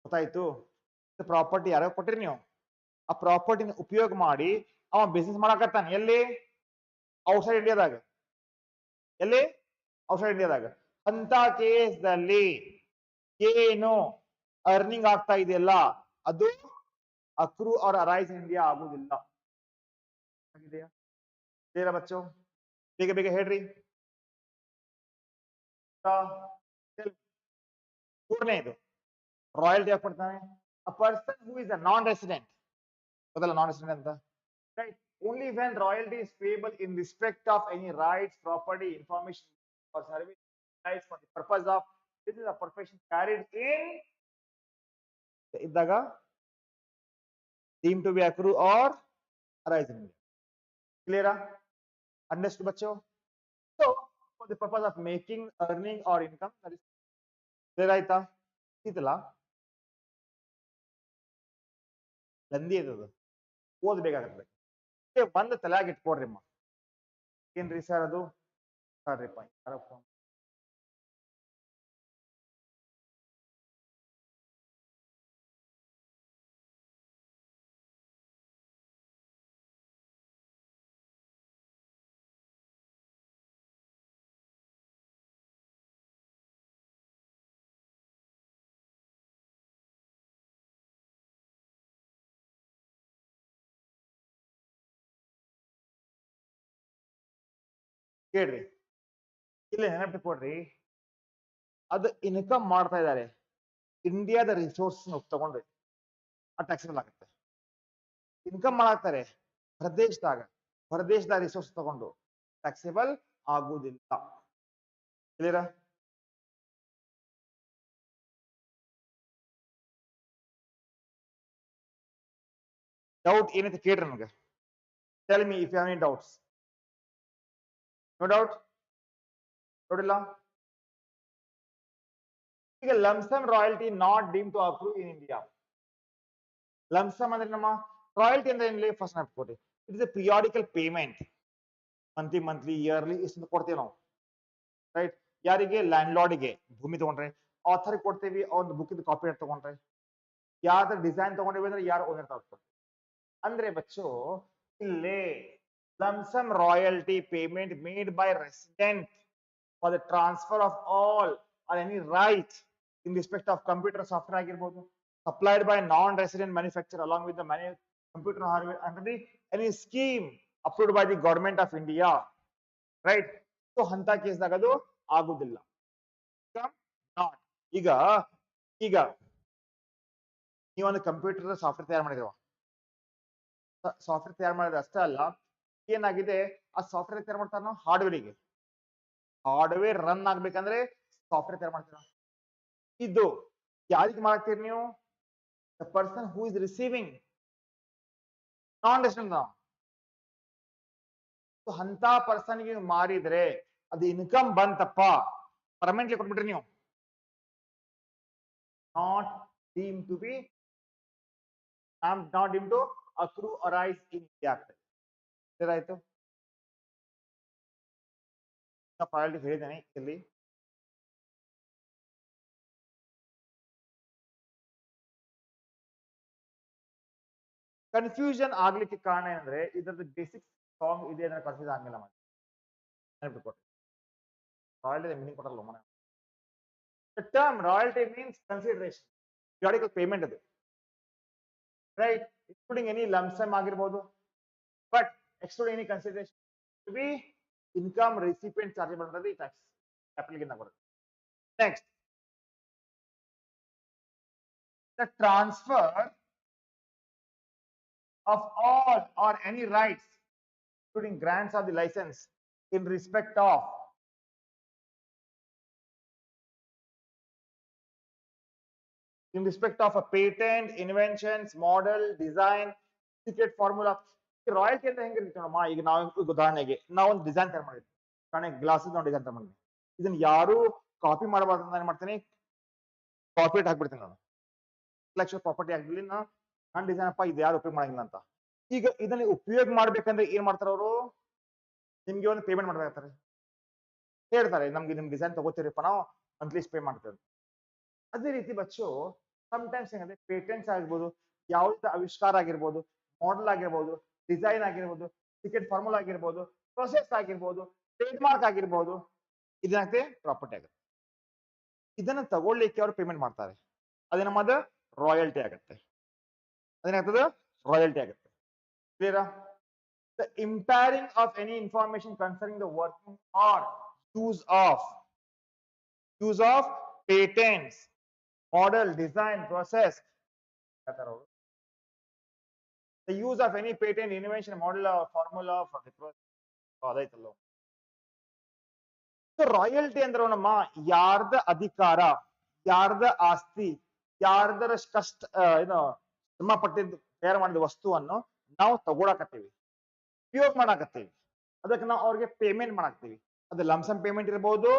ಗೊತ್ತಾಯ್ತು? ಪ್ರಾಪರ್ಟಿ ಯಾರೋ ಕೊಟ್ಟಿರಿ ನೀವು, ಆ ಪ್ರಾಪರ್ಟಿನ ಉಪಯೋಗ ಮಾಡಿ ಅವ ಬಿಸ್ನೆಸ್ ಮಾಡಕತ್ತಾನೆ, ಎಲ್ಲಿ? ಔಟ್ಸೈಡ್ ಇಂಡಿಯಾದಾಗ. ಎಲ್ಲಿ? ಔಟ್ಸೈಡ್ ಇಂಡಿಯಾದಾಗ. ಅಂತ ಕೇಸ್ದಲ್ಲಿ ಏನು ಅರ್ನಿಂಗ್ ಆಗ್ತಾ ಇದೆಯಲ್ಲ ಅದು ಅಕ್ರೂ ಆರ್ ಅರೈಸ್ ಇನ್ ಇಂಡಿಯಾ ಆಗುದಿಲ್ಲ. ಆಗಿದೆಯಾ? ಬೇಗ ಬಚ್ಚು, ಬೇಗ ಬೇಗ ಹೇಳ್ರಿ. ಮೂರನೇದು ರಾಯಲ್ಟಿ ಯಾಕೆ ಕೊಡ್ತಾನೆ? A person who is a non resident. ಗೊತ್ತಲ್ಲ ನಾನ್ ರೆಸಿಡೆಂಟ್ ಅಂತ? right? Only when royalty is payable in respect of any rights, property, information, or service rights for the purpose of this is a profession carried in idaga deemed to be accrue or arise in India. Clear? Understood, bacho? So, for the purpose of making, earning, or income, that is clear ಆಯ್ತಾ? ಇದಲ್ಲ ಗಂದಿ ಅದು ಓದ್ಬೇಕಾಗತ್ತೆ. ಬಂದು ತಲೆಯಾಗಿ ಇಟ್ಕೊಡ್ರಿ ಅಮ್ಮ. ಏನ್ರಿ sir ಅದು? ಸಾರಿಪ್ಪ ಯಾರೋ phone ಕೇಳ್ರಿ. ಇಲ್ಲಿ ನೆನಪಿಟ್ಕೊಡ್ರಿ, ಅದು ಇನ್ಕಮ್ ಮಾಡ್ತಾ ಇದ್ದಾರೆ. ಇಂಡಿಯಾದ ರಿಸೋರ್ಸ್ ತಗೊಂಡ್ರಿ ಅದು ಟ್ಯಾಕ್ಸಬಲ್ ಆಗುತ್ತೆ. ಇನ್ಕಮ್ ಮಾಡಾಕ್ತಾರೆ ಹೊರದೇಶದ ರಿಸೋರ್ಸ್ ತಗೊಂಡು ಟ್ಯಾಕ್ಸೇಬಲ್ ಆಗುವುದಿಲ್ಲ. ಕ್ಲಿಯರಾ? ಡೌಟ್ ಏನೈತೆ ಕೇಳ್ರಿ ನನಗೆ. Tell me if you have any doubts. No doubt? ನೋಡಿಲ್ಲ? ಈಗ lump sum royalty not deem to accrue in India. Lump sum ಅಂದ್ರೆ ನಮ್ಮ ರಾಯಲ್ಟಿ ಅಂದ್ರೆ ಏನಿಲ್ಲ, ಫಸ್ಟ್ ನೆನಪಿಟ್ಕೊಡಿ. It is a periodical payment. Monthly yearly ಇಷ್ಟು ಕೊಡ್ತೇವೆ ನಾವು, ರೈಟ್? ಯಾರಿಗೆ? ಲ್ಯಾಂಡ್ ಲಾರ್ಡ್ಗೆ ಭೂಮಿ ತಗೊಂಡ್ರೆ, ಆಥರ್ಗೆ ಕೊಡ್ತೇವಿ, ಅವ್ನ ಬುಕ್ ಕಾಪಿ ತಗೊಂಡ್ರೆ, ಯಾವ್ದಾರ ಡಿಸೈನ್ ತಗೊಂಡಿವಿ ಅಂದ್ರೆ ಯಾರು ಓನರ್ ತಗೊಳ್ತಾರೆ. ಅಂದ್ರೆ ಬಚ್ಚು ಇಲ್ಲೇ lump sum royalty payment made by resident for the transfer of all are any right in respect of computer software ಆಗಿರ್ಬೋದು, supplied by non-resident manufacturer along with the computer hardware under the any scheme approved by the government of India, right? So hanta case ದಾಗ ಅದು ಆಗುದಿಲ್ಲ. not ಈಗ ನೀವೊಂದು computer software ತಯಾರು ಮಾಡಿದಿರುವ, software ತಯಾರು ಮಾಡಿದ್ರೆ ಅಷ್ಟೇ ಅಲ್ಲ, ಏನಾಗಿದೆ ಆ ಸಾಫ್ಟ್ವೇರ್ ತಯಾರು ಮಾಡ್ತಾರೆ ನಾವು ಹಾರ್ಡ್ವೇರ್ ರನ್ ಆಗ್ಬೇಕಂದ್ರೆ ಸಾಫ್ಟ್ವೇರ್ ತಯಾರು ಮಾಡ್ತೀರ. ಇದು ಯಾರಿಗೆ ಮಾಡ್ತೀರಿ ನೀವು? The person who is receiving non-resident now. So ಅಂತ ಪರ್ಸನ್ ಗೆ ಮಾರಿದ್ರೆ ಅದು ಇನ್ಕಮ್ ಬಂತಪ್ಪ, ಪರ್ಮನೆಂಟ್ಲಿ ಕೊಟ್ಬಿಟ್ರಿ ನೀವು, not deemed to be not deemed to accrue or rise in India. ಸರಿ ಆಯ್ತು? ಪಾರ್ಟಿ ಹೇಳಿದ್ದೇನೆ ಇಲ್ಲಿ. ಕನ್ಫ್ಯೂಷನ್ ಆಗ್ಲಿಕ್ಕೆ ಕಾರಣ ಏನಂದ್ರೆ ಇದರದ್ದು ಬೇಸಿಕ್ ಸಾಂಗ್ ಇದೆ ಅಂದ್ರೆ ಕನ್ಫ್ಯೂಸ್ ಆಗಿಲ್ಲ ಮಾಡಿ ನೆನಪಿಟ್ಕೊಟ್ರಿ. ರಾಯಲ್ಟಿ ಮೀನಿಂಗ್ ಕೊಟ್ಟಲ್ಲ ಮನೆ. The term royalty means consideration, periodical payment ಅದು, right? Including any lump sum ಆಗಿರಬಹುದು, but excluding any consideration to be income recipient chargeable under the tax capital ಗಿಂತ ಬರುತ್ತೆ. Next, the transfer of all or any rights including grants of the license in respect of a patent, inventions, model, design, secret formula. Royalty ಅಂತ ಹೆಂಗಿರ್ತೀವಿ ನಮ್ಮ, ಈಗ ನಾವು ಉದಾಹರಣೆಗೆ ನಾವು ಒಂದು design ತಯಾರು ಮಾಡಿದ್ವಿ, ಕಣೆ ಗ್ಲಾಸಸ್ ನಾವು ಡಿಸೈನ್ ತಯಾರು ಮಾಡಿದ್ವಿ, ಇದನ್ನ ಯಾರು ಕಾಪಿ ಮಾಡಬಾರ್ದು ಅಂತ ಏನ್ ಮಾಡ್ತೀನಿ, ಕಾಪಿ ಹಾಕ್ಬಿಡ್ತೀನಿ ನಾನು, ಇಂಟೆಲೆಕ್ಚುವಲ್ ಪ್ರಾಪರ್ಟಿ ಆಗ್ಲಿ ನಾನು ಡಿಸೈನ್ ಅಪ್ಪ ಇದು ಯಾರು ಉಪಯೋಗ ಮಾಡಂಗಿಲ್ಲ ಅಂತ. ಈಗ ಇದನ್ನ ಉಪಯೋಗ ಮಾಡ್ಬೇಕಂದ್ರೆ ಏನ್ ಮಾಡ್ತಾರೆ ಅವರು? ನಿಮ್ಗೆ ಒಂದು ಪೇಮೆಂಟ್ ಮಾಡ್ಬೇಕಾಗ್ತಾರೆ, ಹೇಳ್ತಾರೆ ನಮ್ಗೆ ನಿಮ್ ಡಿಸೈನ್ ತಗೋತೀರಿಪ್ಪ ನಾವು ಮಂತ್ಲಿ ಪೇ ಮಾಡ್ತೇವೆ. ಅದೇ ರೀತಿ ಬಚ್ಚು ಸಮಟೈಮ್ಸ್ ಹೆಂಗಂದ್ರೆ ಪೇಟೆಂಟ್ಸ್ ಆಗಿರ್ಬೋದು, ಯಾವುದೇ ಆವಿಷ್ಕಾರ ಆಗಿರ್ಬೋದು, ಮಾಡೆಲ್ ಆಗಿರ್ಬೋದು, ಡಿಸೈನ್ ಆಗಿರ್ಬೋದು, ಟಿಕೆಟ್ ಫಾರ್ಮುಲಾ ಆಗಿರ್ಬೋದು, ಪ್ರೊಸೆಸ್ ಆಗಿರ್ಬೋದು, ಟ್ರೇಡ್ ಮಾರ್ಕ್ ಆಗಿರ್ಬೋದು, ಇದಾಗುತ್ತೆ ಪ್ರಾಪರ್ಟಿ ಆಗುತ್ತೆ. ಇದನ್ನ ತಗೊಳ್ಳಿಕ್ಕೆ ಅವರು ಪೇಮೆಂಟ್ ಮಾಡ್ತಾರೆ, ಅದೇ ನಮ್ಮದು ರಾಯಲ್ಟಿ ಆಗುತ್ತೆ. ಅದೇನಾಗ್ತದೆ? ರಾಯಲ್ಟಿ ಆಗುತ್ತೆ. ಕ್ಲಿಯರಾ? The impairing of any information concerning the working or use of patents, model, design, process, the use of any patent invention model formula for the ಅದಾಯ್ತಲ್ಲ. ಸೊ ರಾಯಲ್ಟಿ ಅಂದ್ರೆ ನಮ್ಮ ಯಾರ್ದ ಅಧಿಕಾರ, ಯಾರ್ದ ಆಸ್ತಿ, ಯಾರ್ದರ ಕಷ್ಟ ಏನು ಶ್ರಮ ಪಟ್ಟಿದ್ದು ತಯಾರು ಮಾಡಿದ ವಸ್ತುವನ್ನು ನಾವು ತಗೊಳಕತ್ತೀವಿ, ಉಪಯೋಗ ಮಾಡಾಕತ್ತೀವಿ, ಅದಕ್ಕೆ ನಾವು ಅವ್ರಿಗೆ ಪೇಮೆಂಟ್ ಮಾಡಾಕ್ತೀವಿ. ಅದು ಲಂಸಮ್ ಪೇಮೆಂಟ್ ಇರಬಹುದು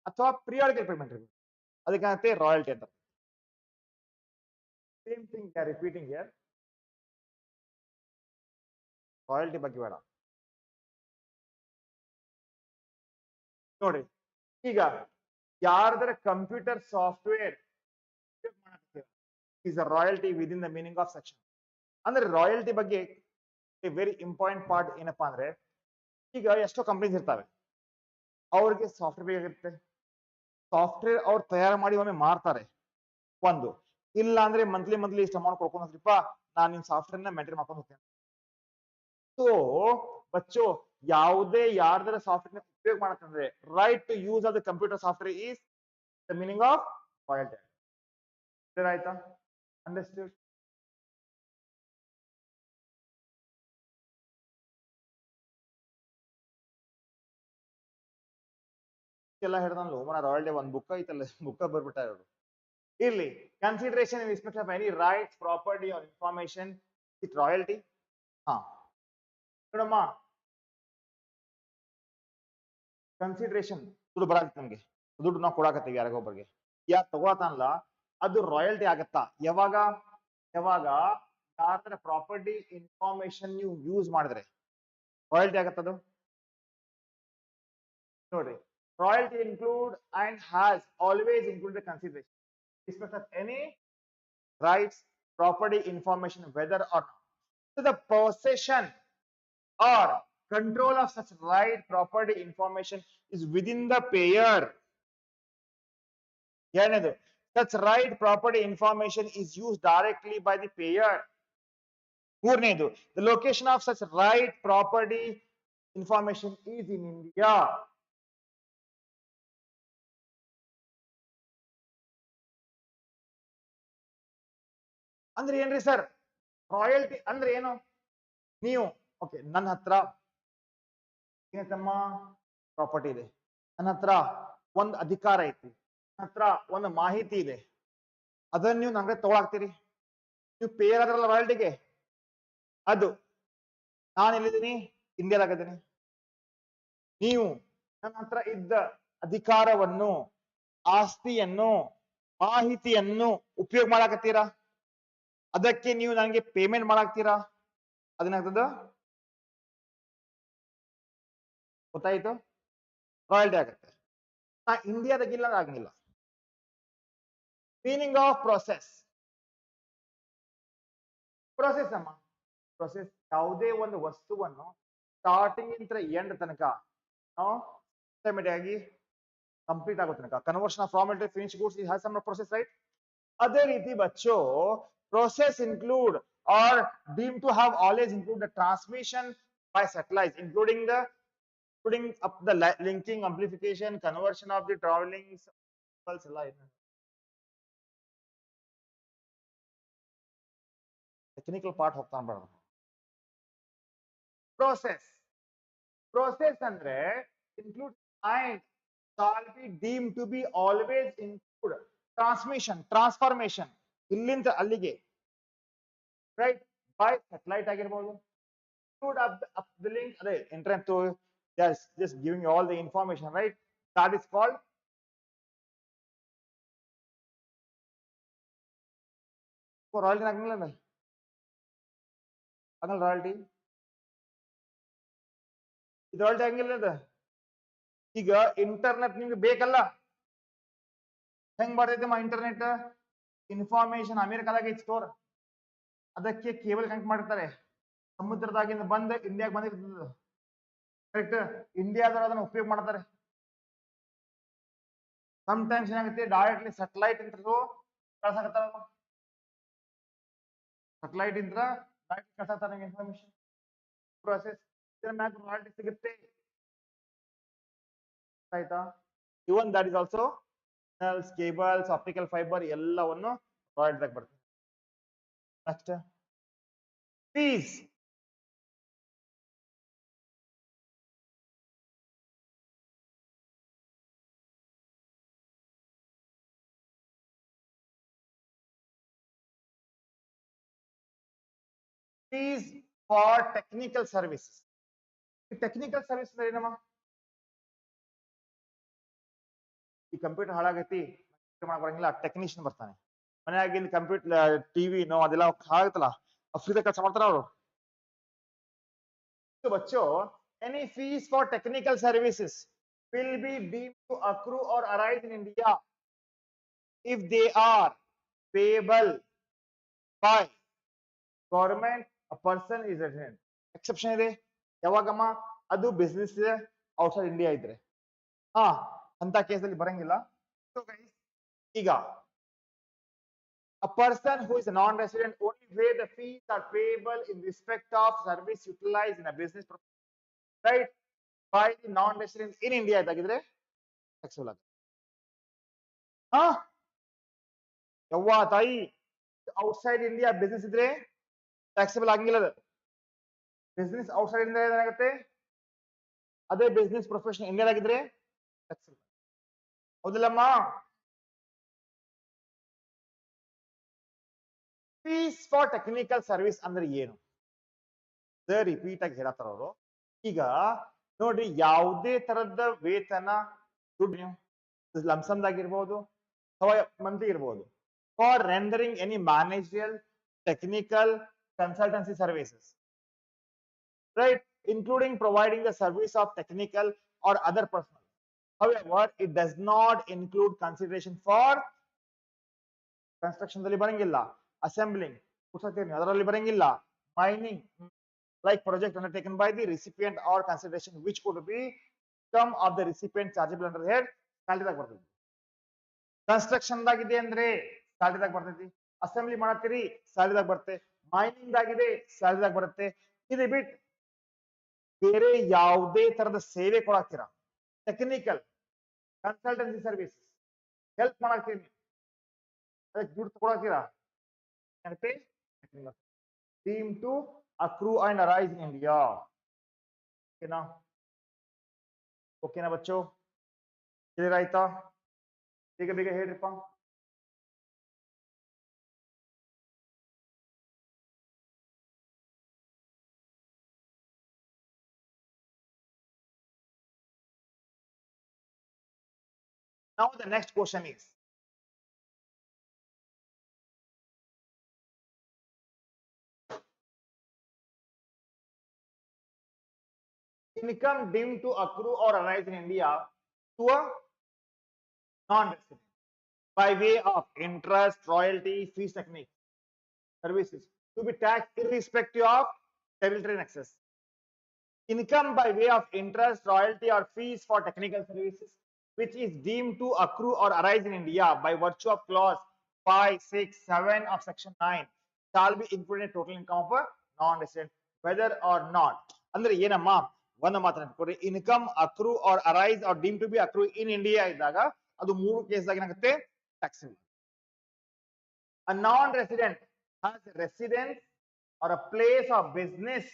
ಅಥವಾ ಪಿರಿಯಾಡಿಕಲ್ ಪೇಮೆಂಟ್ ಇರಬಹುದು, ಅದಕ್ಕೆ ರಾಯಲ್ಟಿ ಅಂತ. Same thing repeating here. Royalty ಬಗ್ಗೆ ಬೇಡ ನೋಡಿ. ಈಗ ಯಾರ್ದರ computer software is a royalty within the meaning of section. ಅಂದ್ರೆ ರಾಯಲ್ಟಿ ಬಗ್ಗೆ ವೆರಿ ಇಂಪಾರ್ಟೆಂಟ್ ಪಾರ್ಟ್ ಏನಪ್ಪಾ ಅಂದ್ರೆ, ಈಗ ಎಷ್ಟೋ ಕಂಪನೀಸ್ ಇರ್ತವೆ, ಅವ್ರಿಗೆ ಸಾಫ್ಟ್ವೇರ್ ಬೇಕಾಗಿರುತ್ತೆ, ಸಾಫ್ಟ್ವೇರ್ ಅವ್ರು ತಯಾರು ಮಾಡಿ ಒಮ್ಮೆ ಮಾರ್ತಾರೆ ಒಂದು, ಇಲ್ಲ ಅಂದ್ರೆ ಮಂತ್ಲಿ ಇಷ್ಟು ಅಮೌಂಟ್ ಕೊಡ್ಕೊಂಡು ಹೋಗ್ರಿಪ್ಪ, ನಾನು ನಿಮ್ ಸಾಫ್ಟ್ವೇರ್ ನ ಮೇಂಟೈನ್ ಮಾಡ್ಕೊಂಡು ಹೋಗ್ತೇನೆ. ಸೊ ಬಚ್ಚೋ ಯಾವುದೇ ಯಾರ್ದರ ಸಾಫ್ಟ್ವೇರ್ ಉಪಯೋಗ ಮಾಡತ್ತಂದ್ರೆ right to use of the computer software is the meaning of royalty. ಆಯ್ತಾ? ಅಂಡರ್ಸ್ಟ್ಯಾಂಡ್? ಎಲ್ಲ ಹೇಳ್ದಲ್ಲ ಮನ ರಾಯಲ್ಟಿ ಒಂದ್ ಬುಕ್ ಐತಲ್ಲ, ಬುಕ್ ಬರ್ಬಿಟ್ಟ ಇವರು. ಇರ್ಲಿ, consideration in respect of any rights property or information it royalty. ಹಾ ನೋಡಮ್ಮ, ಕನ್ಸಿಡರೇಷನ್ ದುಡ್ಡು ಬರಾಕತ್ತೆ ನಮ್ಗೆ, ದುಡ್ಡು ನಾವು ಕೊಡಾಕತ್ತೀವಿ ಯಾರಿಗೊಬ್ಬರಿಗೆ, ಯಾರು ತಗೋತಾನಲ್ಲ ಅದು ರಾಯಲ್ಟಿ ಆಗತ್ತಾ? ಯಾವಾಗ ಯಾರ ಪ್ರಾಪರ್ಟಿ ಇನ್ಫಾರ್ಮೇಶನ್ ನೀವು ಯೂಸ್ ಮಾಡಿದ್ರೆ ರಾಯಲ್ಟಿ ಆಗತ್ತದು ನೋಡ್ರಿ. Royalty include and has always include the consideration respect of any rights property information whether or not. So the possession or control of such right property information is within the payer. ಎರಡನೇದು, such right property information is used directly by the payer. ಮೂರನೇದು, the location of such right property information is in India. ಅಂದ್ರೆ ಏನ್ರಿ sir royalty ಅಂದ್ರೆ ಏನು? ನೀವು okay, ನನ್ನ ಹತ್ರ ಏನತ್ತಮ್ಮ property ಇದೆ, ನನ್ನ ಹತ್ರ ಒಂದು ಅಧಿಕಾರ ಐತಿ, ನನ್ನ ಹತ್ರ ಒಂದು ಮಾಹಿತಿ ಇದೆ, ಅದನ್ನ ನೀವು ನಂಗೆ ತಗೊಳಾಕ್ತೀರಿ, ನೀವು ಪೇಯರ್ ಆದ್ರಲ್ಲ ರಾಯಲ್ಟಿಗೆ. ಅದು ನಾನು ಎಲ್ಲಿದ್ದೀನಿ? ಇಂಡಿಯಾದಾಗಿದ್ದೀನಿ. ನೀವು ನನ್ನ ಹತ್ರ ಇದ್ದ ಅಧಿಕಾರವನ್ನು, ಆಸ್ತಿಯನ್ನು, ಮಾಹಿತಿಯನ್ನು ಉಪಯೋಗ ಮಾಡಾಕತ್ತೀರಾ, ಅದಕ್ಕೆ ನೀವು ನನಗೆ ಪೇಮೆಂಟ್ ಮಾಡಾಕ್ತೀರಾ, ಅದೇನಾಗ್ತದ? ಗೊತ್ತಾಯ್ತು? ರಾಯಲ್ಟಿ ಆಗುತ್ತೆ. ನಾ ಇಂಡಿಯಾದಾಗಿಲ್ಲ ಆಗಂಗಿಲ್ಲ. Meaning of process. ಪ್ರೊಸೆಸ್ ಅಮ್ಮ, ಪ್ರೊಸೆಸ್ ಯಾವುದೇ ಒಂದು ವಸ್ತುವನ್ನು ಸ್ಟಾರ್ಟಿಂಗ್ ಇಂದ ಎಂಡ್ ತನಕ ಸಿಸ್ಟಮ್ಯಾಟಿಕ್ ಆಗಿ ಕಂಪ್ಲೀಟ್ ಆಗೋ ತನಕ conversion of raw material finish goods has some process, right? ಅದೇ ರೀತಿ ಬಚ್ಚೋ process include or deemed to have always include the transmission by satellites, including up the linking, amplification, conversion of the traveling technical part ಹೋಗ್ತಾ ಬರೋಣ. process ಅಂದ್ರೆ include and shall be deemed to be always include transmission, transformation ಇಲ್ಲಿಂದ ಅಲ್ಲಿಗೆ, right, by satellite ಆಗಿರ್ಬೋದು, up the link, ಅದೇ internet to just giving you all the information, right? That is called royalty. ಆಗಲ್ಲ royalty, ಇದು royalty ಆಗಿಲ್ಲ. ಈಗ internet ನಿಮ್ಗೆ ಬೇಕಲ್ಲ, ಹೆಂಗ್ ಬರ್ತೈತೆ ಇಂಟರ್ನೆಟ್ ಇನ್ಫಾರ್ಮೇಶನ್ ಅಮೆರಿಕಾದಾಗ ಸ್ಟೋರ್, ಅದಕ್ಕೆ ಕೇಬಲ್ ಕನೆಕ್ಟ್ ಮಾಡಿರ್ತಾರೆ, ಸಮುದ್ರದಾಗಿಂದ ಬಂದು ಇಂಡಿಯಾಗ ಬಂದಿರ್ತದ, ಕರೆಕ್ಟ್? ಇಂಡಿಯಾದವ್ರು ಅದನ್ನ ಉಪಯೋಗ ಮಾಡ್ತಾರೆ. ಸಮಟೈಮ್ಸ್ ಏನಾಗುತ್ತೆ, ಡೈರೆಕ್ಟ್ಲಿ ಸೆಟಲೈಟ್ ಇಂದ ಕಳ್ಸಾಕತ್ತಾರ, ಸೆಟಲೈಟ್ ಇಂದ ಡೈರೆಕ್ಟ್ ಕಳ್ಸಾಕತ್ತಾರ ಇನ್ಫಾರ್ಮೇಶನ್. ಪ್ರೊಸೆಸ್ ಇದರ ಮ್ಯಾಗ ರಾಯಲ್ಟಿ ಸಿಗುತ್ತೆ, ಆಯ್ತಾ? Even that is also cables, optical fibre ಎಲ್ಲವನ್ನು ರಾಯಲ್ಟಿದಾಗ ಬರ್ತದೆ. Next fees fees for technical services. Technical service ಅಂದ್ರೆ ಏನಮ್ಮ? ಈ ಕಂಪ್ಯೂಟರ್ ಹಾಳಾಗೈತಿ ಮಾಡಕ್ ಬರಂಗಿಲ್ಲ, ಟೆಕ್ನಿಷಿಯನ್ ಬರ್ತಾನೆ ಮನೆಯಾಗಿ, ಇಲ್ಲಿ ಕಂಪ್ಯೂಟರ್ ಟಿವಿ ನೋ ಅದೆಲ್ಲ ಹಾಳಾಗುತ್ತಲ್ಲ, ಫ್ರೀದಾಗ ಕೆಲಸ ಮಾಡ್ತಾರ ಅವರು. बच्चों, any fees for technical services will be deemed to accrue or arise in India if they are payable by government, a person is resident. Exception ಇದೆ ಯಾವಾಗಮ್ಮ? ಅದು ಬಿಸ್ನೆಸ್ ಔಟ್ಸೈಡ್ ಇಂಡಿಯಾ ಇದ್ರೆ ಅಂತ ಕೇಸಲ್ಲಿ ಬರಂಗಿಲ್ಲ. So guys, ಈಗ a person who is a non-resident only where the fees are payable in respect of service utilized in a business, right, by the non-resident in India ಇದಾಗಿದ್ರೆ taxable ಆಗುತ್ತೆ. ಯವ್ವ ತಾಯಿ, outside India business ಇದ್ರೆ taxable ಆಗಿಲ್ಲ. ಅದು business outside India ಏನಾಗುತ್ತೆ, ಅದೇ business profession ಇಂಡಿಯಾದಾಗಿದ್ರೆ taxable. ಹೌದಿಲ್ಲಮ್ಮ? ಫೀಸ್ ಫಾರ್ ಟೆಕ್ನಿಕಲ್ ಸರ್ವಿಸ್ ಅಂದ್ರೆ ಏನು ರಿಪೀಟ್ ಆಗಿ ಹೇಳತ್ತಾರ ಅವರು. ಈಗ ನೋಡ್ರಿ, ಯಾವುದೇ ತರದ ವೇತನ ದುಡ್ಡು ಲಂಸಮ್ದಾಗಿರ್ಬೋದು ಅಥವಾ ಮಂತ್ಲಿ ಇರ್ಬೋದು, for rendering any managerial technical consultancy services, right, including providing the service of technical or other personnel. However, it does not include consideration for construction dalli barangilla, assembling ಅದರಲ್ಲಿ ಬರಂಗಿಲ್ಲ, mining like project undertaken by the recipient or consideration which could be some of the recipient chargeable under the head salary ದಾಗ ಬರ್ತೈತಿ. Construction ದಾಗಿದೆ ಅಂದ್ರೆ salary ದಾಗ ಬರ್ತೈತಿ, assembly ಮಾಡತ್ತೀರಿ salary ದಾಗ ಬರುತ್ತೆ, mining ದಾಗಿದೆ salary ದಾಗ ಬರುತ್ತೆ. ಇದು ಬಿಟ್ ಬೇರೆ ಯಾವುದೇ ತರದ ಸೇವೆ ಕೊಡಾಕ್ತೀರಾ, ಟೆಕ್ನಿಕಲ್ ಕನ್ಸಲ್ಟೆನ್ಸಿ ಸರ್ವಿಸ್ ಹೆಲ್ಪ್ ಮಾಡಾಕ್ತೀರಿ, ಅದಕ್ಕೆ ದುಡ್ಡು ತಗೊಳಾಕ್ತೀರಾ, deemed to accrue and arise in India. ಓಕೆನಾ? ಓಕೆನಾ ಬಚ್ಚೋ? ಕ್ಲಿಯರ್ ಆಯ್ತಾ? ಬೇಗ ಬೇಗ ಹೇಳ್ರಿಪ್ಪ. Now the next question is, income deemed to accrue or arise in India to a non-resident by way of interest, royalty, fees, technique, services to be taxed irrespective of territory nexus. Income by way of interest, royalty, or fees for technical services which is deemed to accrue or arise in India by virtue of clause 5, 6, 7 of section 9 shall be included in total income of a non-resident whether or not. ಅಂದ್ರೆ ಏನಮ್ಮ, ಒಂದು ಮಾತ್ರ ನೆನಪಿಟ್ಕೊಡ್ರಿ, income accrue or arise or deem to be accrue in India ಇದ್ದಾಗ ಅದು ಮೂರು ಕೇಸ್ದಾಗ ಏನಾಗುತ್ತೆ, taxable. A non-resident has a residence or a place of business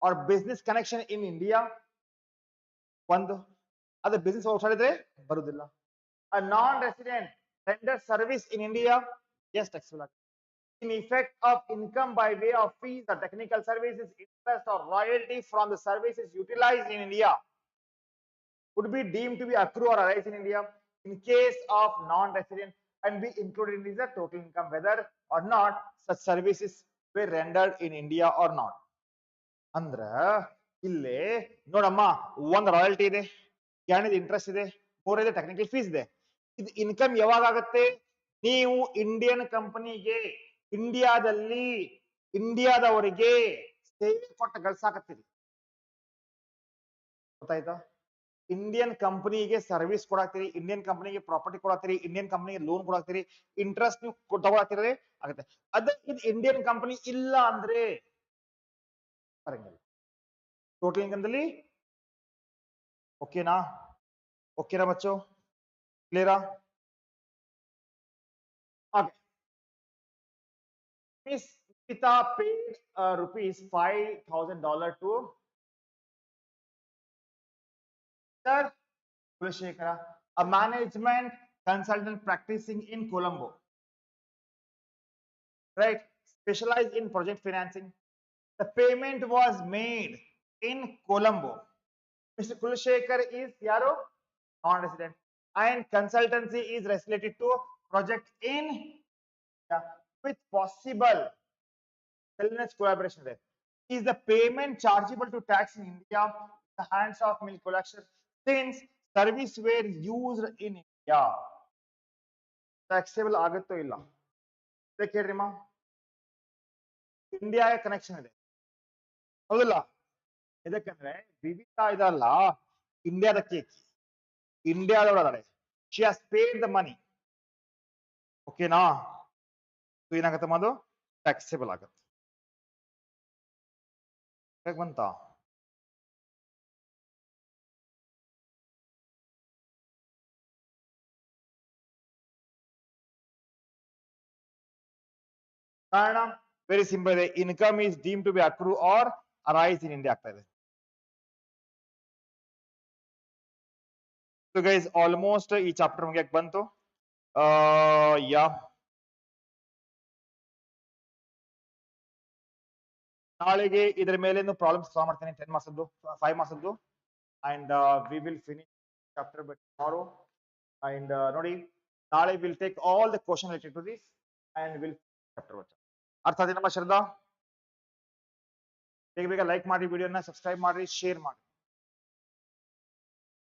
or business connection in India, ಒಂದು ಅದು ಬಿಸ್ನೆಸ್ ಔಟ್ಸೈಡ್ ಇದ್ರೆ ಬರುವುದಿಲ್ಲ. A non-resident renders service in India, yes, taxable. In effect of income by way of fees or technical services, interest or royalty from the services utilized in India would be deemed to be accrue or arise in India in case of non-resident and be included in the total income whether or not such services were rendered in India or not. ಅಂದ್ರ ಇಲ್ಲಿ ನೋಡಮ್ಮ, ಒಂದು royalty ಇದೆ, ಎರಡನೇದು interest ಇದೆ, ಮೂರನೇದು technical fees ಇದೆ. ಇದು ಇನ್ಕಮ್ ಯಾವಾಗ ಆಗುತ್ತೆ, ನೀವು ಇಂಡಿಯನ್ ಕಂಪನಿಗೆ ಇಂಡಿಯಾದಲ್ಲಿ ಇಂಡಿಯಾದವರಿಗೆ ಸೇವೆ ಕೊಟ್ಟ ಗಳಿಸಾಕತ್ತೀರಿ, ಗೊತ್ತಾಯ್ತಾ? ಇಂಡಿಯನ್ ಕಂಪನಿಗೆ ಸರ್ವಿಸ್ ಕೊಡಾಕ್ತೀರಿ, ಇಂಡಿಯನ್ ಕಂಪನಿಗೆ ಪ್ರಾಪರ್ಟಿ ಕೊಡಾಕ್ತೀರಿ, ಇಂಡಿಯನ್ ಕಂಪನಿಗೆ ಲೋನ್ ಕೊಡಾಕ್ತೀರಿ, ಇಂಟ್ರೆಸ್ಟ್ ನೀವು ತಗೊಳಾಕ್ತೀರಿ ಆಗುತ್ತೆ. ಅದೇ ಇದು ಇಂಡಿಯನ್ ಕಂಪನಿ ಇಲ್ಲ ಅಂದ್ರೆ ಬರಂಗಿಲ್ಲ ಟೋಟಲ್ ಇನ್ಕಮ್ದಲ್ಲಿ. ಓಕೆನಾ? ಓಕೆನಾ ಬಚ್ಚೋ? ಕ್ಲಿಯರಾ? Okay miss, Pita paid rupees $5,000 to Sir Kulashekara, a management consultant practicing in Colombo, right? Specialized in project financing. The payment was made in Colombo. Mr. Kulashekar is Yaro, non-resident, and consultancy is related to project in with possible collaboration there. Is the payment chargeable to tax in India? The hands of milk collection since service were used in India. Taxable ಆಗುತ್ತೋ ಇಲ್ಲ ಇದಕ್ಕೆ ಹೇಳ್ರಿಮ್ಮ India connection ಇದೆ ಹೌದಲ್ಲ ಇದಕ್ಕಂದ್ರೆ ವಿವಿಧ ಇದಲ್ಲ ಇಂಡಿಯಾದ ಕೇಕ್ ಇಂಡಿಯಾದೊಳಗಡೆ she has paid the money ಓಕೆನಾ ಏನಾಗುತ್ತೆ ಅದು ಟ್ಯಾಕ್ಸೇಬಲ್ ಆಗುತ್ತೆ ಹೇಗೆ ಬಂತ ಕಾರಣ ವೆರಿ ಸಿಂಪಲ್ ಇದೆ income is deem to be accrue or arise in India ಆಗ್ತಾ ಇದೆ ಸೊ ಗೈಸ್ ಆಲ್ಮೋಸ್ಟ್ ಈ ಚಾಪ್ಟರ್ ಮುಗಿಯಕ್ಕೆ ಬಂತು ಯಾ ನಾಳೆಗೆ ಇದರ ಮೇಲೆ ಪ್ರಾಬ್ಲಮ್ಸ್ ಸಾಲ್ವ್ ಮಾಡ್ತೀನಿ 10 marks 5 marks and we will finish chapter by tomorrow and ನೋಡಿ ನಾಳೆ will take all the question related to this and will chapter ಅರ್ಥ ಆಯ್ತಾ ನಮ್ಮ ಶ್ರದ್ಧಾ ಬೇಗ ಬೇಗ ಲೈಕ್ ಮಾಡಿ ವಿಡಿಯೋನ ಸಬ್ಸ್ಕ್ರೈಬ್ ಮಾಡಿ ಶೇರ್ ಮಾಡಿ